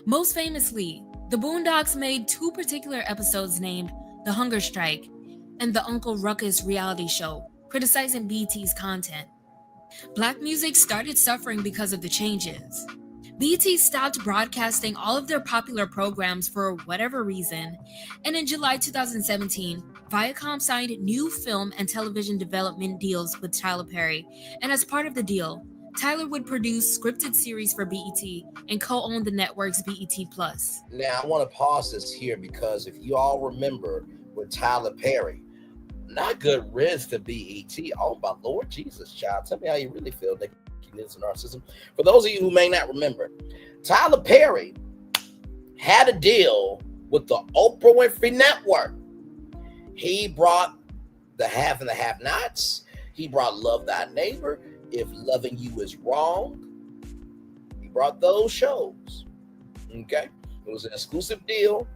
Most famously, the Boondocks made two particular episodes named The Hunger Strike and the Uncle Ruckus reality show, criticizing BET's content. Black music started suffering because of the changes. BET stopped broadcasting all of their popular programs for whatever reason, and in July 2017, Viacom signed new film and television development deals with Tyler Perry, and as part of the deal, Tyler would produce scripted series for BET and co-own the network's BET+. Now, I want to pause this here because if you all remember with Tyler Perry, not good riddance to BET. Oh, my Lord Jesus, child. Tell me how you really feel, Nick. Narcissism. For those of you who may not remember, Tyler Perry had a deal with the Oprah Winfrey Network. He brought The Have and the Have-Nots. He brought Love Thy Neighbor, If Loving You Is Wrong. He brought those shows. Okay? It was an exclusive deal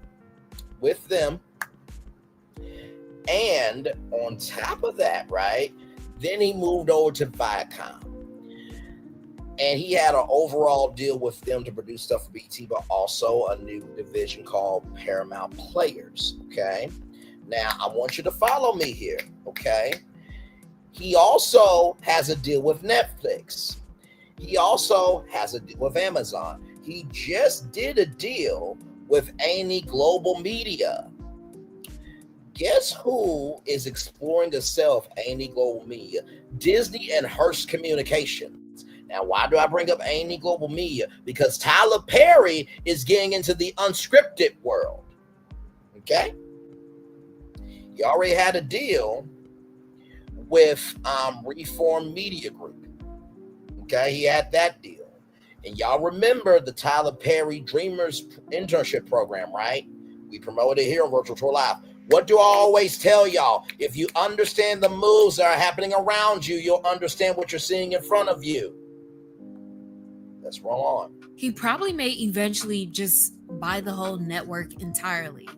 with them. And on top of that, right, then he moved over to Viacom. And he had an overall deal with them to produce stuff for BT, but also a new division called Paramount Players. Okay? Now, I want you to follow me here. Okay? He also has a deal with Netflix. He also has a deal with Amazon. He just did a deal with A&E Global Media. Guess who is exploring the sale of A&E Global Media? Disney and Hearst Communications. Now, why do I bring up A&E Global Media? Because Tyler Perry is getting into the unscripted world. Okay? He already had a deal with Reform Media Group. Okay? He had that deal. And y'all remember the Tyler Perry Dreamers internship program, right? We promoted it here on Virtual Tour Live. What do I always tell y'all? If you understand the moves that are happening around you, you'll understand what you're seeing in front of you. That's wrong. He probably may eventually just buy the whole network entirely.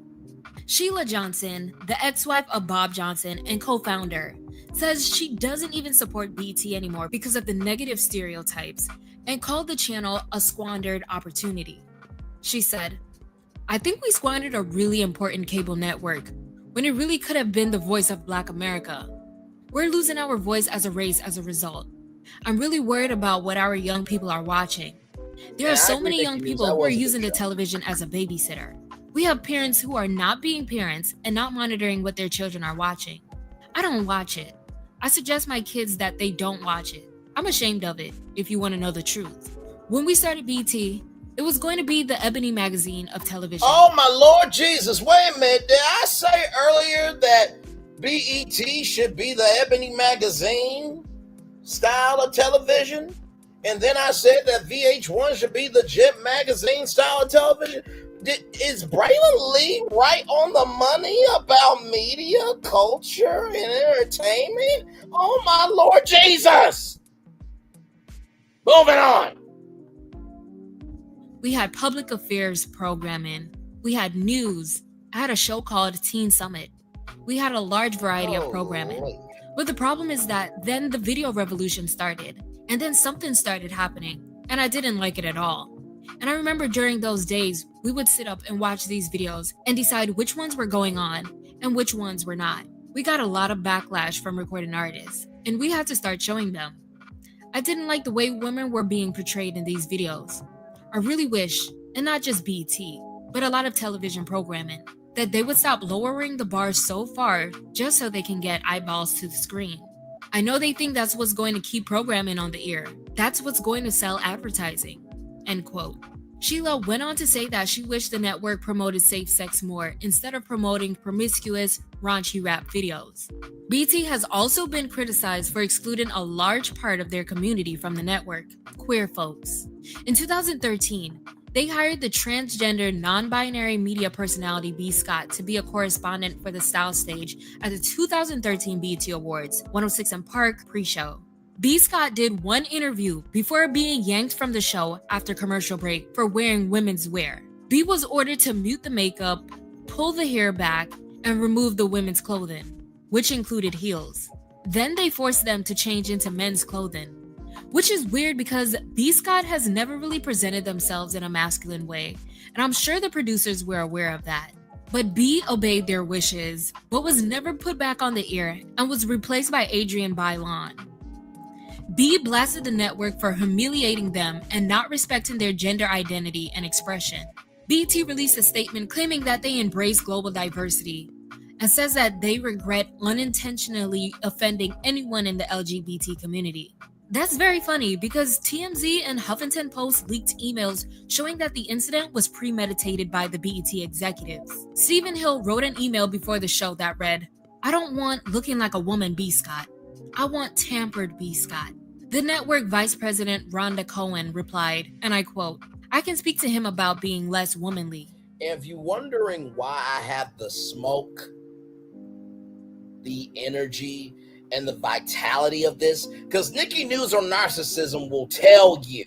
Sheila Johnson, the ex-wife of Bob Johnson and co-founder, says she doesn't even support BT anymore because of the negative stereotypes and called the channel a squandered opportunity. She said, "I think we squandered a really important cable network when it really could have been the voice of Black America. We're losing our voice as a race as a result. I'm really worried about what our young people are watching. There are so many young people who are using the television as a babysitter. We have parents who are not being parents and not monitoring what their children are watching. I don't watch it. I suggest my kids that they don't watch it. I'm ashamed of it, if you want to know the truth. When we started BT, it was going to be the Ebony magazine of television." Oh, my Lord Jesus. Wait a minute. Did I say earlier that BET should be the Ebony magazine style of television? And then I said that VH1 should be the Jet magazine style of television? Is Braylon Lee right on the money about media, culture, and entertainment? Oh, my Lord Jesus. Moving on. We had public affairs programming. We had news. I had a show called Teen Summit. We had a large variety of programming. But the problem is that then the video revolution started, and then something started happening, and I didn't like it at all. And I remember during those days, we would sit up and watch these videos and decide which ones were going on and which ones were not. We got a lot of backlash from recording artists, and we had to start showing them. I didn't like the way women were being portrayed in these videos. I really wish, and not just BT, but a lot of television programming, that they would stop lowering the bar so far just so they can get eyeballs to the screen. I know they think that's what's going to keep programming on the air. That's what's going to sell advertising." End quote. Sheila went on to say that she wished the network promoted safe sex more instead of promoting promiscuous, raunchy rap videos. BT has also been criticized for excluding a large part of their community from the network, queer folks. In 2013, they hired the transgender, non-binary media personality B. Scott to be a correspondent for the Style Stage at the 2013 BET Awards 106 & Park pre-show. B. Scott did one interview before being yanked from the show after commercial break for wearing women's wear. B was ordered to mute the makeup, pull the hair back, and remove the women's clothing, which included heels. Then they forced them to change into men's clothing, which is weird because B. Scott has never really presented themselves in a masculine way, and I'm sure the producers were aware of that. But B obeyed their wishes, but was never put back on the air and was replaced by Adrian Braylon. B blasted the network for humiliating them and not respecting their gender identity and expression. BT released a statement claiming that they embrace global diversity and says that they regret unintentionally offending anyone in the LGBT community. That's very funny because TMZ and Huffington Post leaked emails showing that the incident was premeditated by the BET executives. Stephen Hill wrote an email before the show that read, "I don't want looking like a woman B. Scott. I want tampered B. Scott." The network vice president Rhonda Cohen replied, and I quote, I can speak to him about being less womanly. If you're wondering why I have the smoke, the energy, and the vitality of this, because Nikki News on Narcissism will tell you,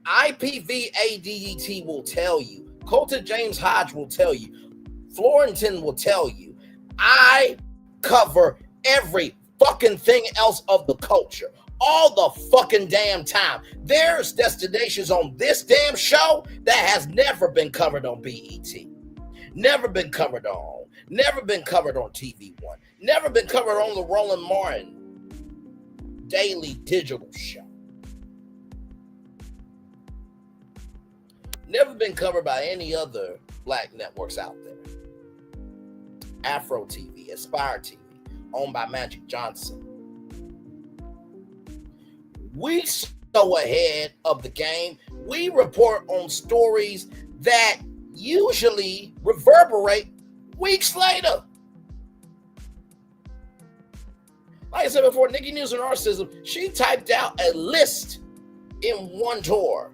IPVADET will tell you, Colton James Hodge will tell you, Florentin will tell you, I cover every fucking thing else of the culture all the fucking damn time. There's destinations on this damn show that has never been covered on BET, never been covered on TV One, never been covered on the Roland Martin daily digital show, never been covered by any other black networks out there. Afro TV, Aspire TV, owned by Magic Johnson. We so ahead of the game. We report on stories that usually reverberate weeks later. Like I said before, Nikki News and Narcissism, she typed out a list in one tour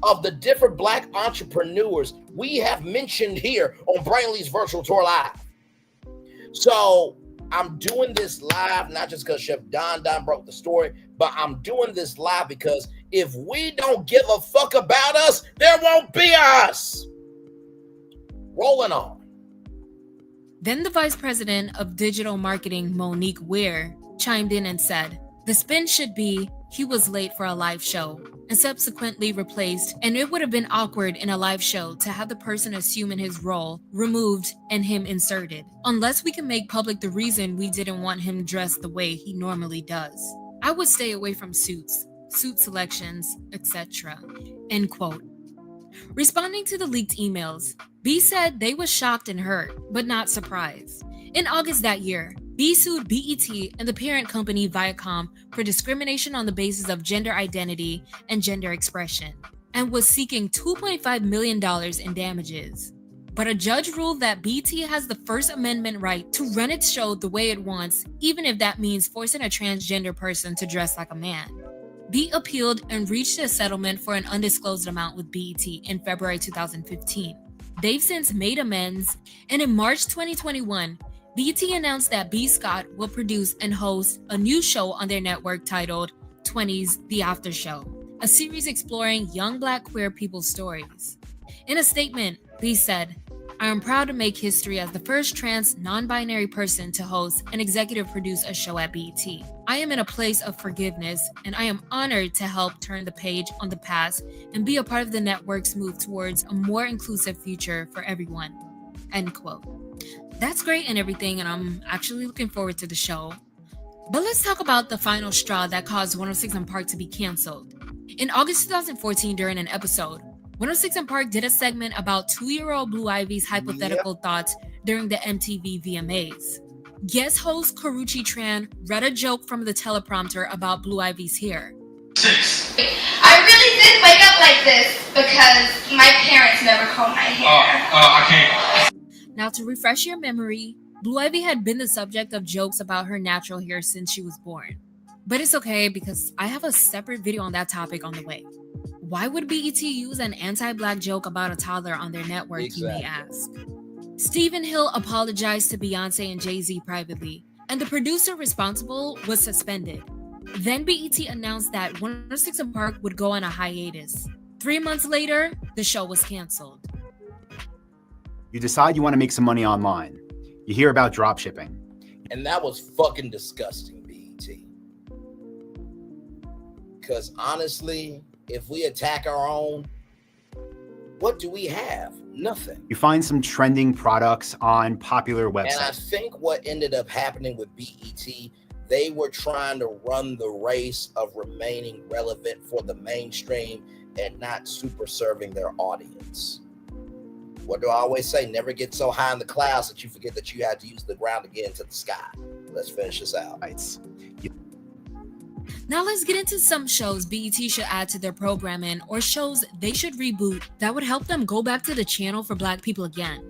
of the different black entrepreneurs we have mentioned here on Braylon's Virtual Tour Live. So I'm doing this live, not just because Chef Don broke the story, but I'm doing this live because if we don't give a fuck about us, there won't be us. Rolling on. Then the vice president of digital marketing, Monique Weir, chimed in and said, the spin should be, he was late for a live show, and subsequently replaced, and it would have been awkward in a live show to have the person assuming his role removed and him inserted, unless we can make public the reason we didn't want him dressed the way he normally does. I would stay away from suits, suit selections, etc. End quote. Responding to the leaked emails, B said they were shocked and hurt, but not surprised. In August that year, B sued BET and the parent company Viacom for discrimination on the basis of gender identity and gender expression, and was seeking $2.5 million in damages. But a judge ruled that BET has the First Amendment right to run its show the way it wants, even if that means forcing a transgender person to dress like a man. B appealed and reached a settlement for an undisclosed amount with BET in February 2015. They've since made amends, and in March 2021, BET announced that B. Scott will produce and host a new show on their network titled 20s The After Show, a series exploring young black queer people's stories. In a statement, B said, I am proud to make history as the first trans non-binary person to host and executive produce a show at BET. I am in a place of forgiveness, and I am honored to help turn the page on the past and be a part of the network's move towards a more inclusive future for everyone. End quote. That's great and everything, and I'm actually looking forward to the show. But let's talk about the final straw that caused 106 & Park to be canceled. In August 2014, during an episode, 106 & Park did a segment about 2-year-old Blue Ivy's hypothetical thoughts during the MTV VMAs. Guest host Karuchi Tran read a joke from the teleprompter about Blue Ivy's hair. I really did wake up like this because my parents never combed my hair. I can't. Now, to refresh your memory, Blue Ivy had been the subject of jokes about her natural hair since she was born. But it's okay because I have a separate video on that topic on the way. Why would BET use an anti-black joke about a toddler on their network, you may ask? Stephen Hill apologized to Beyonce and Jay-Z privately, and the producer responsible was suspended. Then BET announced that 106 & Park would go on a hiatus. 3 months later, the show was canceled. You decide you want to make some money online. You hear about drop shipping. And that was fucking disgusting, BET. Because honestly, if we attack our own, what do we have? Nothing. You find some trending products on popular websites. And I think what ended up happening with BET, they were trying to run the race of remaining relevant for the mainstream and not super serving their audience. What do I always say? Never get so high in the clouds that you forget that you had to use the ground to get into the sky. Let's finish this out. Now let's get into some shows BET should add to their programming or shows they should reboot that would help them go back to the channel for black people again.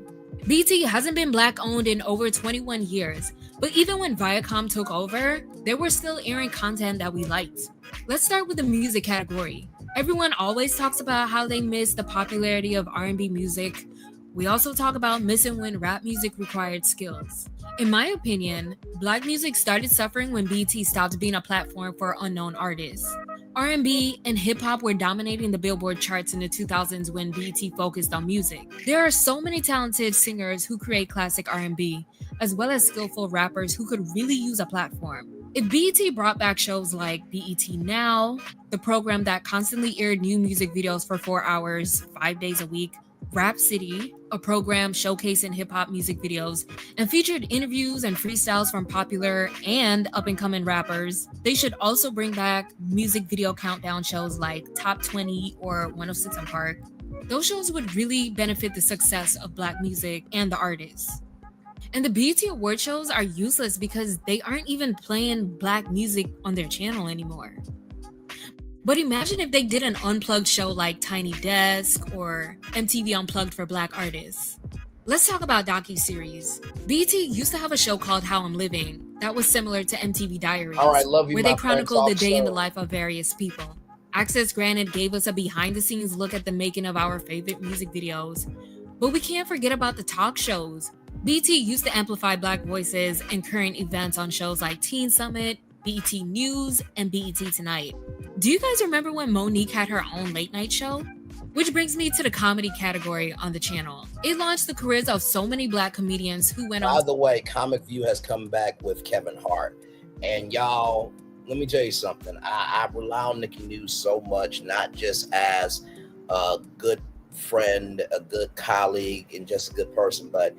BET hasn't been black owned in over 21 years, but even when Viacom took over, they were still airing content that we liked. Let's start with the music category. Everyone always talks about how they miss the popularity of R&B music. We also talk about missing when rap music required skills. In my opinion, Black music started suffering when BET stopped being a platform for unknown artists. R&B and hip-hop were dominating the Billboard charts in the 2000s when BET focused on music. There are so many talented singers who create classic R&B, as well as skillful rappers who could really use a platform. If BET brought back shows like BET Now, the program that constantly aired new music videos for 4 hours, 5 days a week, Rap City, a program showcasing hip-hop music videos, and featured interviews and freestyles from popular and up-and-coming rappers, they should also bring back music video countdown shows like Top 20 or 106 & Park. Those shows would really benefit the success of Black music and the artists. And the BET award shows are useless because they aren't even playing Black music on their channel anymore. But imagine if they did an unplugged show like Tiny Desk or MTV Unplugged for Black artists. Let's talk about docuseries. BET used to have a show called How I'm Living that was similar to MTV Diaries, All right, love you, where my they chronicled the friend. Talk day in the show. life of various people. Access Granted gave us a behind-the-scenes look at the making of our favorite music videos. But we can't forget about the talk shows. BET used to amplify Black voices and current events on shows like Teen Summit, BET News, and BET Tonight. Do you guys remember when Monique had her own late night show? Which brings me to the comedy category on the channel. It launched the careers of so many Black comedians who went on. By the way, Comic View has come back with Kevin Hart. And y'all, let me tell you something. I rely on Nikki News so much, not just as a good friend, a good colleague, and just a good person, but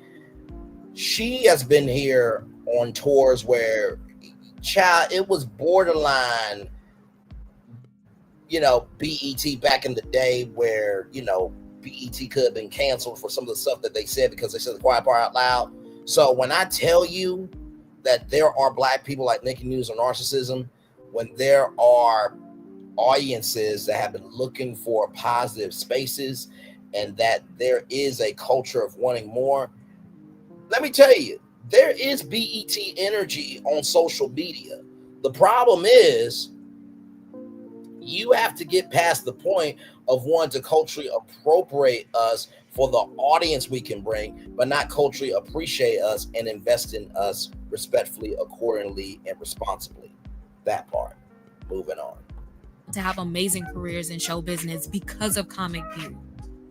she has been here on tours where, child, it was borderline, BET back in the day where, BET could have been canceled for some of the stuff that they said because they said the quiet part out loud. So when I tell you that there are Black people like Nikki News or Narcissism, when there are audiences that have been looking for positive spaces and that there is a culture of wanting more, let me tell you, there is BET energy on social media. The problem is you have to get past the point of wanting to culturally appropriate us for the audience we can bring, but not culturally appreciate us and invest in us respectfully, accordingly, and responsibly. That part. Moving on. To have amazing careers in show business because of Comic View.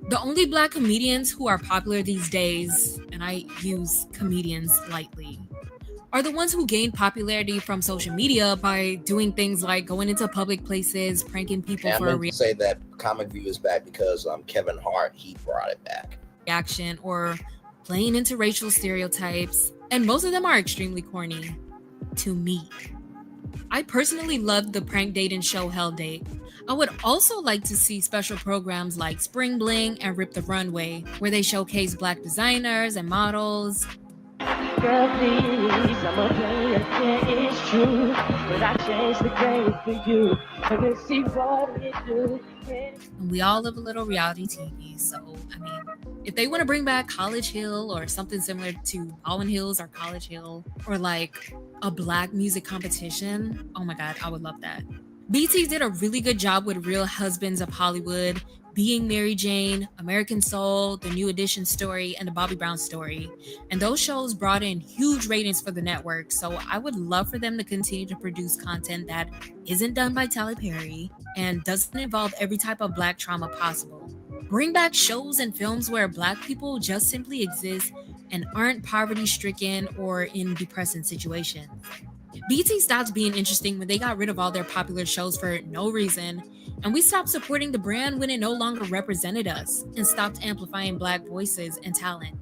The only Black comedians who are popular these days, and I use comedians lightly, are the ones who gain popularity from social media by doing things like going into public places, pranking people for a say that Comic View is back because Kevin Hart, he brought it back. reaction, or playing into racial stereotypes, and most of them are extremely corny to me. I personally loved the prank dating show Hell Date. I would also like to see special programs like Spring Bling and Rip the Runway, where they showcase Black designers and models. Girl, please, I'm a player, yeah, it's true, but I changed the game for you. I can see what it do. And we all love a little reality TV, so if they want to bring back College Hill or something similar to Baldwin Hills or College Hill, or like a Black music competition, oh my God, I would love that. BT did a really good job with Real Husbands of Hollywood, Being Mary Jane, American Soul, The New Edition Story, and The Bobby Brown Story. And those shows brought in huge ratings for the network, so I would love for them to continue to produce content that isn't done by Tyler Perry and doesn't involve every type of Black trauma possible. Bring back shows and films where Black people just simply exist and aren't poverty-stricken or in depressing situations. BT stopped being interesting when they got rid of all their popular shows for no reason, and we stopped supporting the brand when it no longer represented us and stopped amplifying Black voices and talent.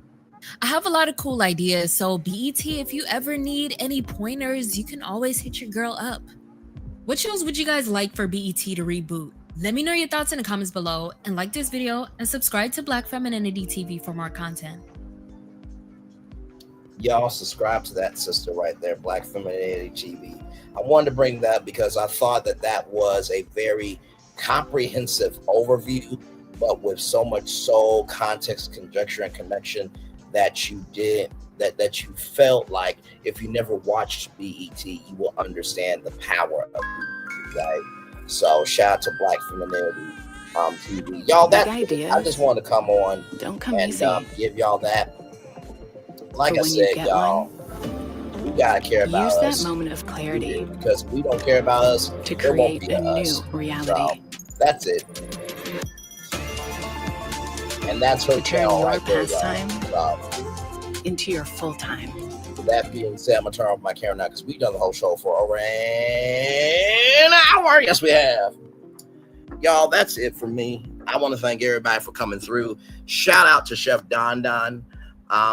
I have a lot of cool ideas, so BET, if you ever need any pointers, you can always hit your girl up. What shows would you guys like for BET to reboot? Let me know your thoughts in the comments below, and like this video and subscribe to Black Femininity TV for more content. Y'all subscribe to that sister right there, Black Femininity TV. I wanted to bring that because I thought that was a very comprehensive overview, but with so much soul, context, conjecture, and connection that you you felt like if you never watched BET, you will understand the power of BET, right? So shout out to Black Femininity TV. Y'all, that I just wanted to come on and give y'all that. Like I said, y'all, we gotta care about us. Use that moment of clarity because we don't care about us to create a new reality. So, that's it. And that's her channel right there, into your full time. With that being said, I'm gonna turn off my camera now because we've done the whole show for over an hour. Yes, we have. Y'all, that's it for me. I want to thank everybody for coming through. Shout out to Chef Don Don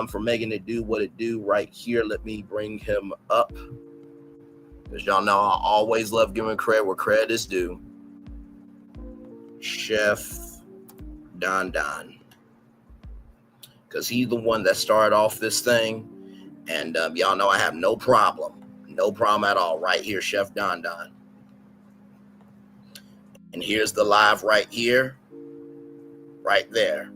for making it do what it do right here. Let me bring him up. Because y'all know I always love giving credit where credit is due. Chef Don Don. Because he's the one that started off this thing. And y'all know I have no problem. No problem at all. Right here, Chef Don Don. And here's the live right here. Right there.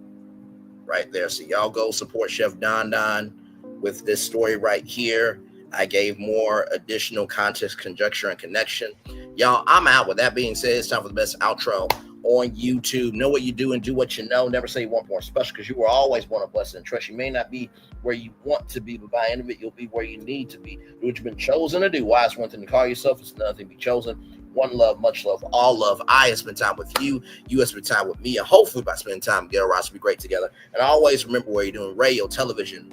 Right there. So y'all go support Chef Don Don with this story right here. I gave more additional context, conjecture, and connection. Y'all, I'm out. With that being said, it's time for the best outro on YouTube. Know what you do and do what you know. Never say you want more special because you will always want a blessing and trust. You may not be where you want to be, but by the end of it, you'll be where you need to be. Do what you've been chosen to do. Why? It's one thing to call yourself. It's another thing to be chosen. One love, much love, all love. I have spent time with you. You have spent time with me. And hopefully by spending time together, we'll be great together. And always remember where you're doing radio, television,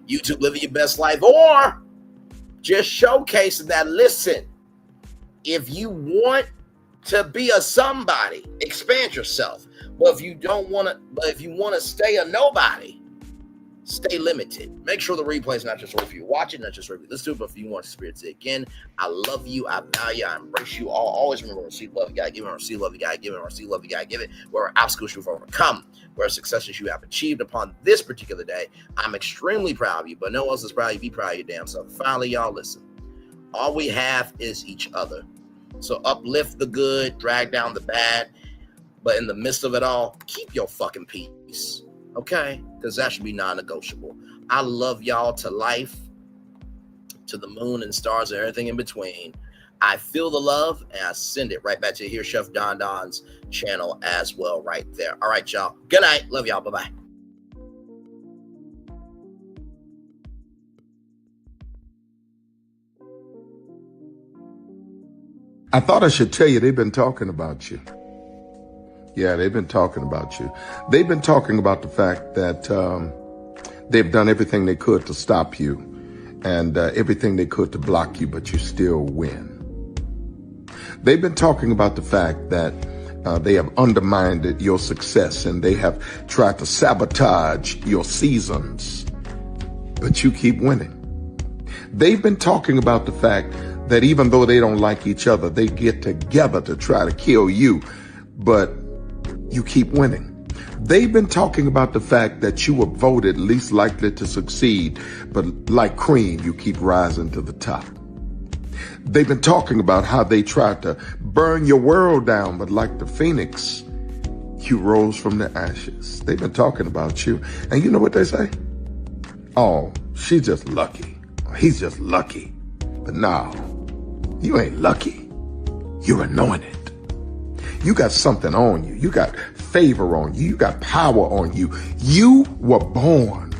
YouTube, living your best life, or just showcasing that. Listen, if you want to be a somebody, expand yourself. But if you don't want to, but if you want to stay a nobody, stay limited. Make sure the replay is not just for you watch it, not just for you listen to it, but if you want to experience it again. I love you, I value, I embrace you all. Always remember, receive love, you gotta give it, receive love, you gotta give it, receive love, you gotta give it. Where obstacles you've overcome, where successes you have achieved upon this particular day, I'm extremely proud of you, but no one else is proud of you. Be proud of your damn self. Finally, y'all, listen. All we have is each other. So uplift the good, drag down the bad, but in the midst of it all, keep your fucking peace. Okay? Because that should be non-negotiable. I love y'all to life, to the moon and stars and everything in between. I feel the love and I send it right back to here, Chef Don Don's channel as well right there. All right, y'all. Good night. Love y'all. Bye-bye. I thought I should tell you they've been talking about you. Yeah, they've been talking about you. They've been talking about the fact that they've done everything they could to stop you and everything they could to block you, but you still win. They've been talking about the fact that they have undermined your success and they have tried to sabotage your seasons, but you keep winning. They've been talking about the fact that even though they don't like each other, they get together to try to kill you, but you keep winning. They've been talking about the fact that you were voted least likely to succeed, but like cream, you keep rising to the top. They've been talking about how they tried to burn your world down, but like the phoenix, you rose from the ashes. They've been talking about you. And you know what they say? Oh, she's just lucky. He's just lucky. But no, you ain't lucky. You're anointed. You got something on you. You got favor on you. You got power on you. You were born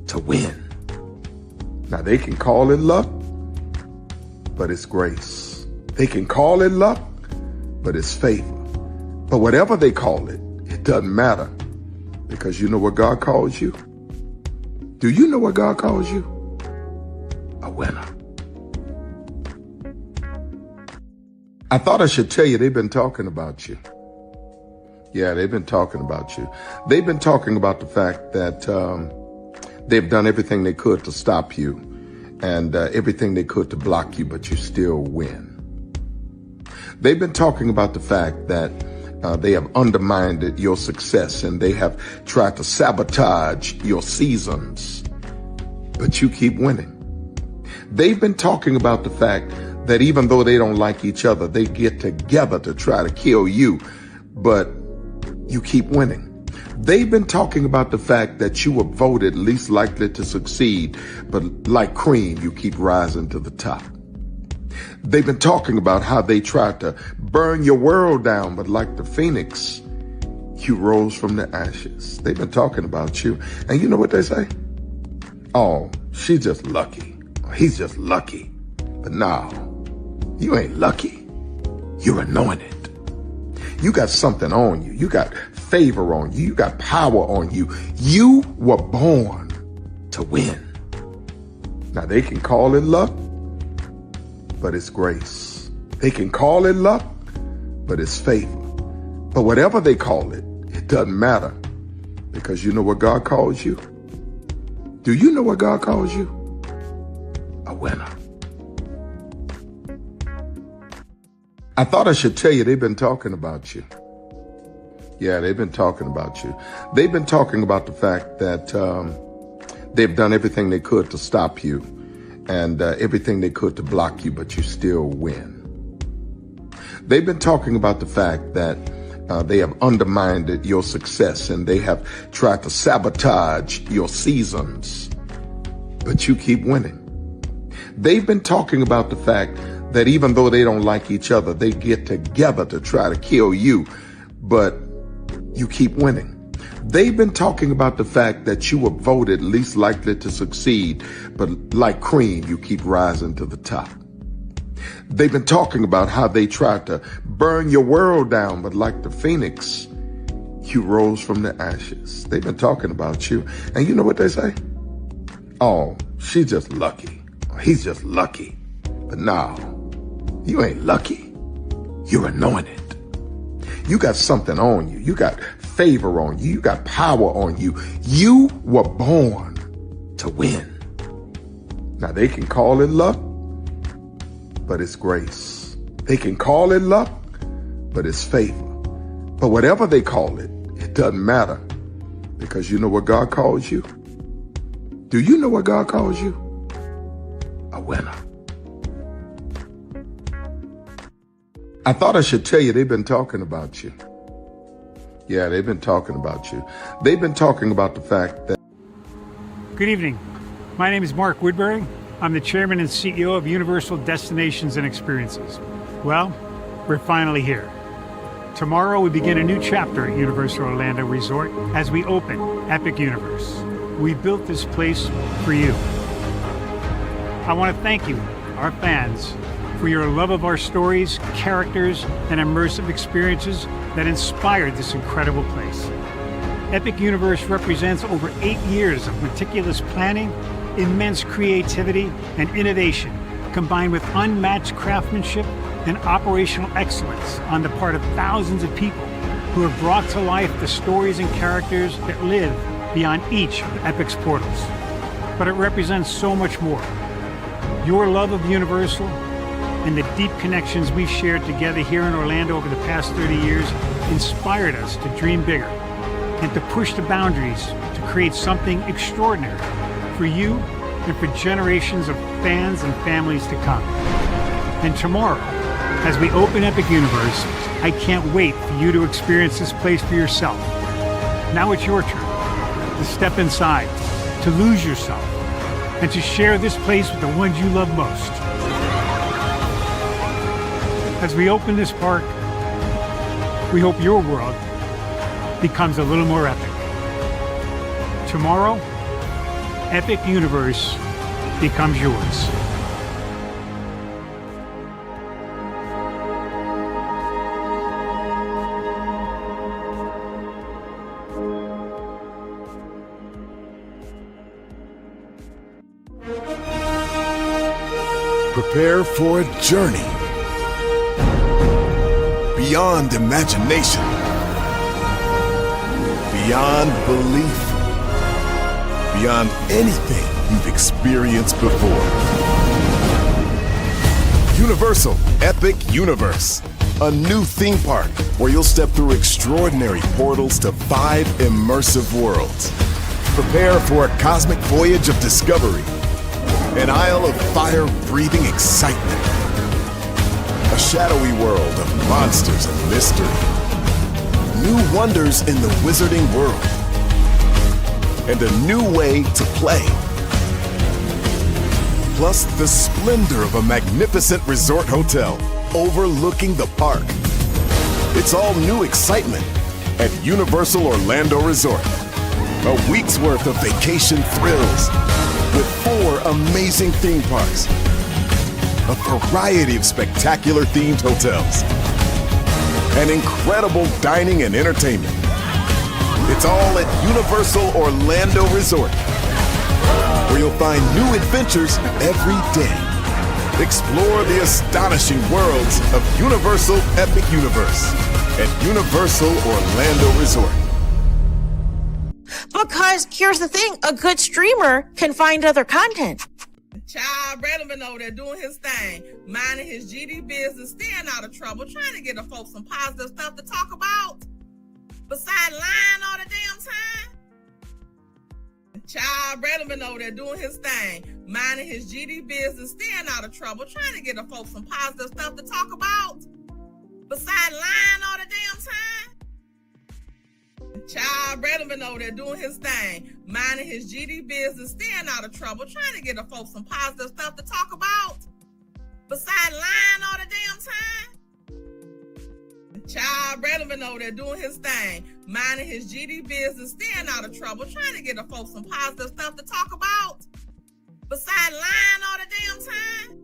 to win. Now they can call it luck, but it's grace. They can call it luck, but it's favor. But whatever they call it, it doesn't matter, because you know what God calls you? Do you know what God calls you? A winner. I thought I should tell you they've been talking about you. Yeah, they've been talking about you. They've been talking about the fact that they've done everything they could to stop you and everything they could to block you, but you still win. They've been talking about the fact that they have undermined your success and they have tried to sabotage your seasons, but you keep winning. They've been talking about the fact that even though they don't like each other, they get together to try to kill you, but you keep winning. They've been talking about the fact that you were voted least likely to succeed, but like cream, you keep rising to the top. They've been talking about how they tried to burn your world down, but like the phoenix, you rose from the ashes. They've been talking about you. And you know what they say? Oh, she's just lucky. He's just lucky. But no, you ain't lucky. You're anointed. You got something on you. You got favor on you. You got power on you. You were born to win. Now, they can call it luck, but it's grace. They can call it luck, but it's favor. But whatever they call it, it doesn't matter, because you know what God calls you? Do you know what God calls you? A winner. I thought I should tell you, they've been talking about you. Yeah, they've been talking about you. They've been talking about the fact that they've done everything they could to stop you and everything they could to block you, but you still win. They've been talking about the fact that they have undermined your success and they have tried to sabotage your seasons, but you keep winning. They've been talking about the fact that even though they don't like each other, they get together to try to kill you, but you keep winning. They've been talking about the fact that you were voted least likely to succeed, but like cream, you keep rising to the top. They've been talking about how they tried to burn your world down, but like the phoenix, you rose from the ashes. They've been talking about you. And you know what they say? Oh, she's just lucky. He's just lucky. But no, you ain't lucky. You're anointed. You got something on you. You got favor on you. You got power on you. You were born to win. Now, they can call it luck, but it's grace. They can call it luck, but it's favor. But whatever they call it, it doesn't matter, because you know what God calls you? Do you know what God calls you? A winner. I thought I should tell you, they've been talking about you. Yeah, they've been talking about you. They've been talking about the fact that... Good evening. My name is Mark Woodbury. I'm the chairman and CEO of Universal Destinations and Experiences. Well, we're finally here. Tomorrow we begin a new chapter at Universal Orlando Resort as we open Epic Universe. We built this place for you. I want to thank you, our fans, for your love of our stories, characters, and immersive experiences that inspired this incredible place. Epic Universe represents over 8 years of meticulous planning, immense creativity, and innovation, combined with unmatched craftsmanship and operational excellence on the part of thousands of people who have brought to life the stories and characters that live beyond each of Epic's portals. But it represents so much more. Your love of Universal and the deep connections we've shared together here in Orlando over the past 30 years inspired us to dream bigger and to push the boundaries to create something extraordinary for you and for generations of fans and families to come. And tomorrow, as we open Epic Universe, I can't wait for you to experience this place for yourself. Now it's your turn to step inside, to lose yourself, and to share this place with the ones you love most. As we open this park, we hope your world becomes a little more epic. Tomorrow, Epic Universe becomes yours. Prepare for a journey beyond imagination, beyond belief, beyond anything you've experienced before. Universal Epic Universe, a new theme park where you'll step through extraordinary portals to 5 immersive worlds. Prepare for a cosmic voyage of discovery, an isle of fire-breathing excitement, a shadowy world of monsters and mystery, new wonders in the wizarding world, and a new way to play. plus the splendor of a magnificent resort hotel overlooking the park. It's all new excitement at Universal Orlando Resort. A week's worth of vacation thrills with 4 amazing theme parks, a variety of spectacular themed hotels, and incredible dining and entertainment. It's all at Universal Orlando Resort, where you'll find new adventures every day. Explore the astonishing worlds of Universal Epic Universe at Universal Orlando Resort. Because here's the thing, a good streamer can find other content. Child, Braylon been over there doing his thing, minding his GD business, staying out of trouble, trying to get the folks some positive stuff to talk about. Besides lying all the damn time. Child, Braylon been over there doing his thing, minding his GD business, staying out of trouble, trying to get the folks some positive stuff to talk about. Besides lying all the damn time. Child, Braylon been over there doing his thing, minding his GD business, staying out of trouble, trying to get the folks some positive stuff to talk about. Besides lying all the damn time. Child, Braylon been over there doing his thing, minding his GD business, staying out of trouble, trying to get the folks some positive stuff to talk about. Besides lying all the damn time.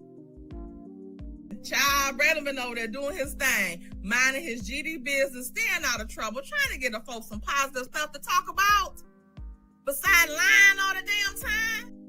Child, Braylon been over there doing his thing, minding his GD business, staying out of trouble, trying to get the folks some positive stuff to talk about. Besides lying all the damn time.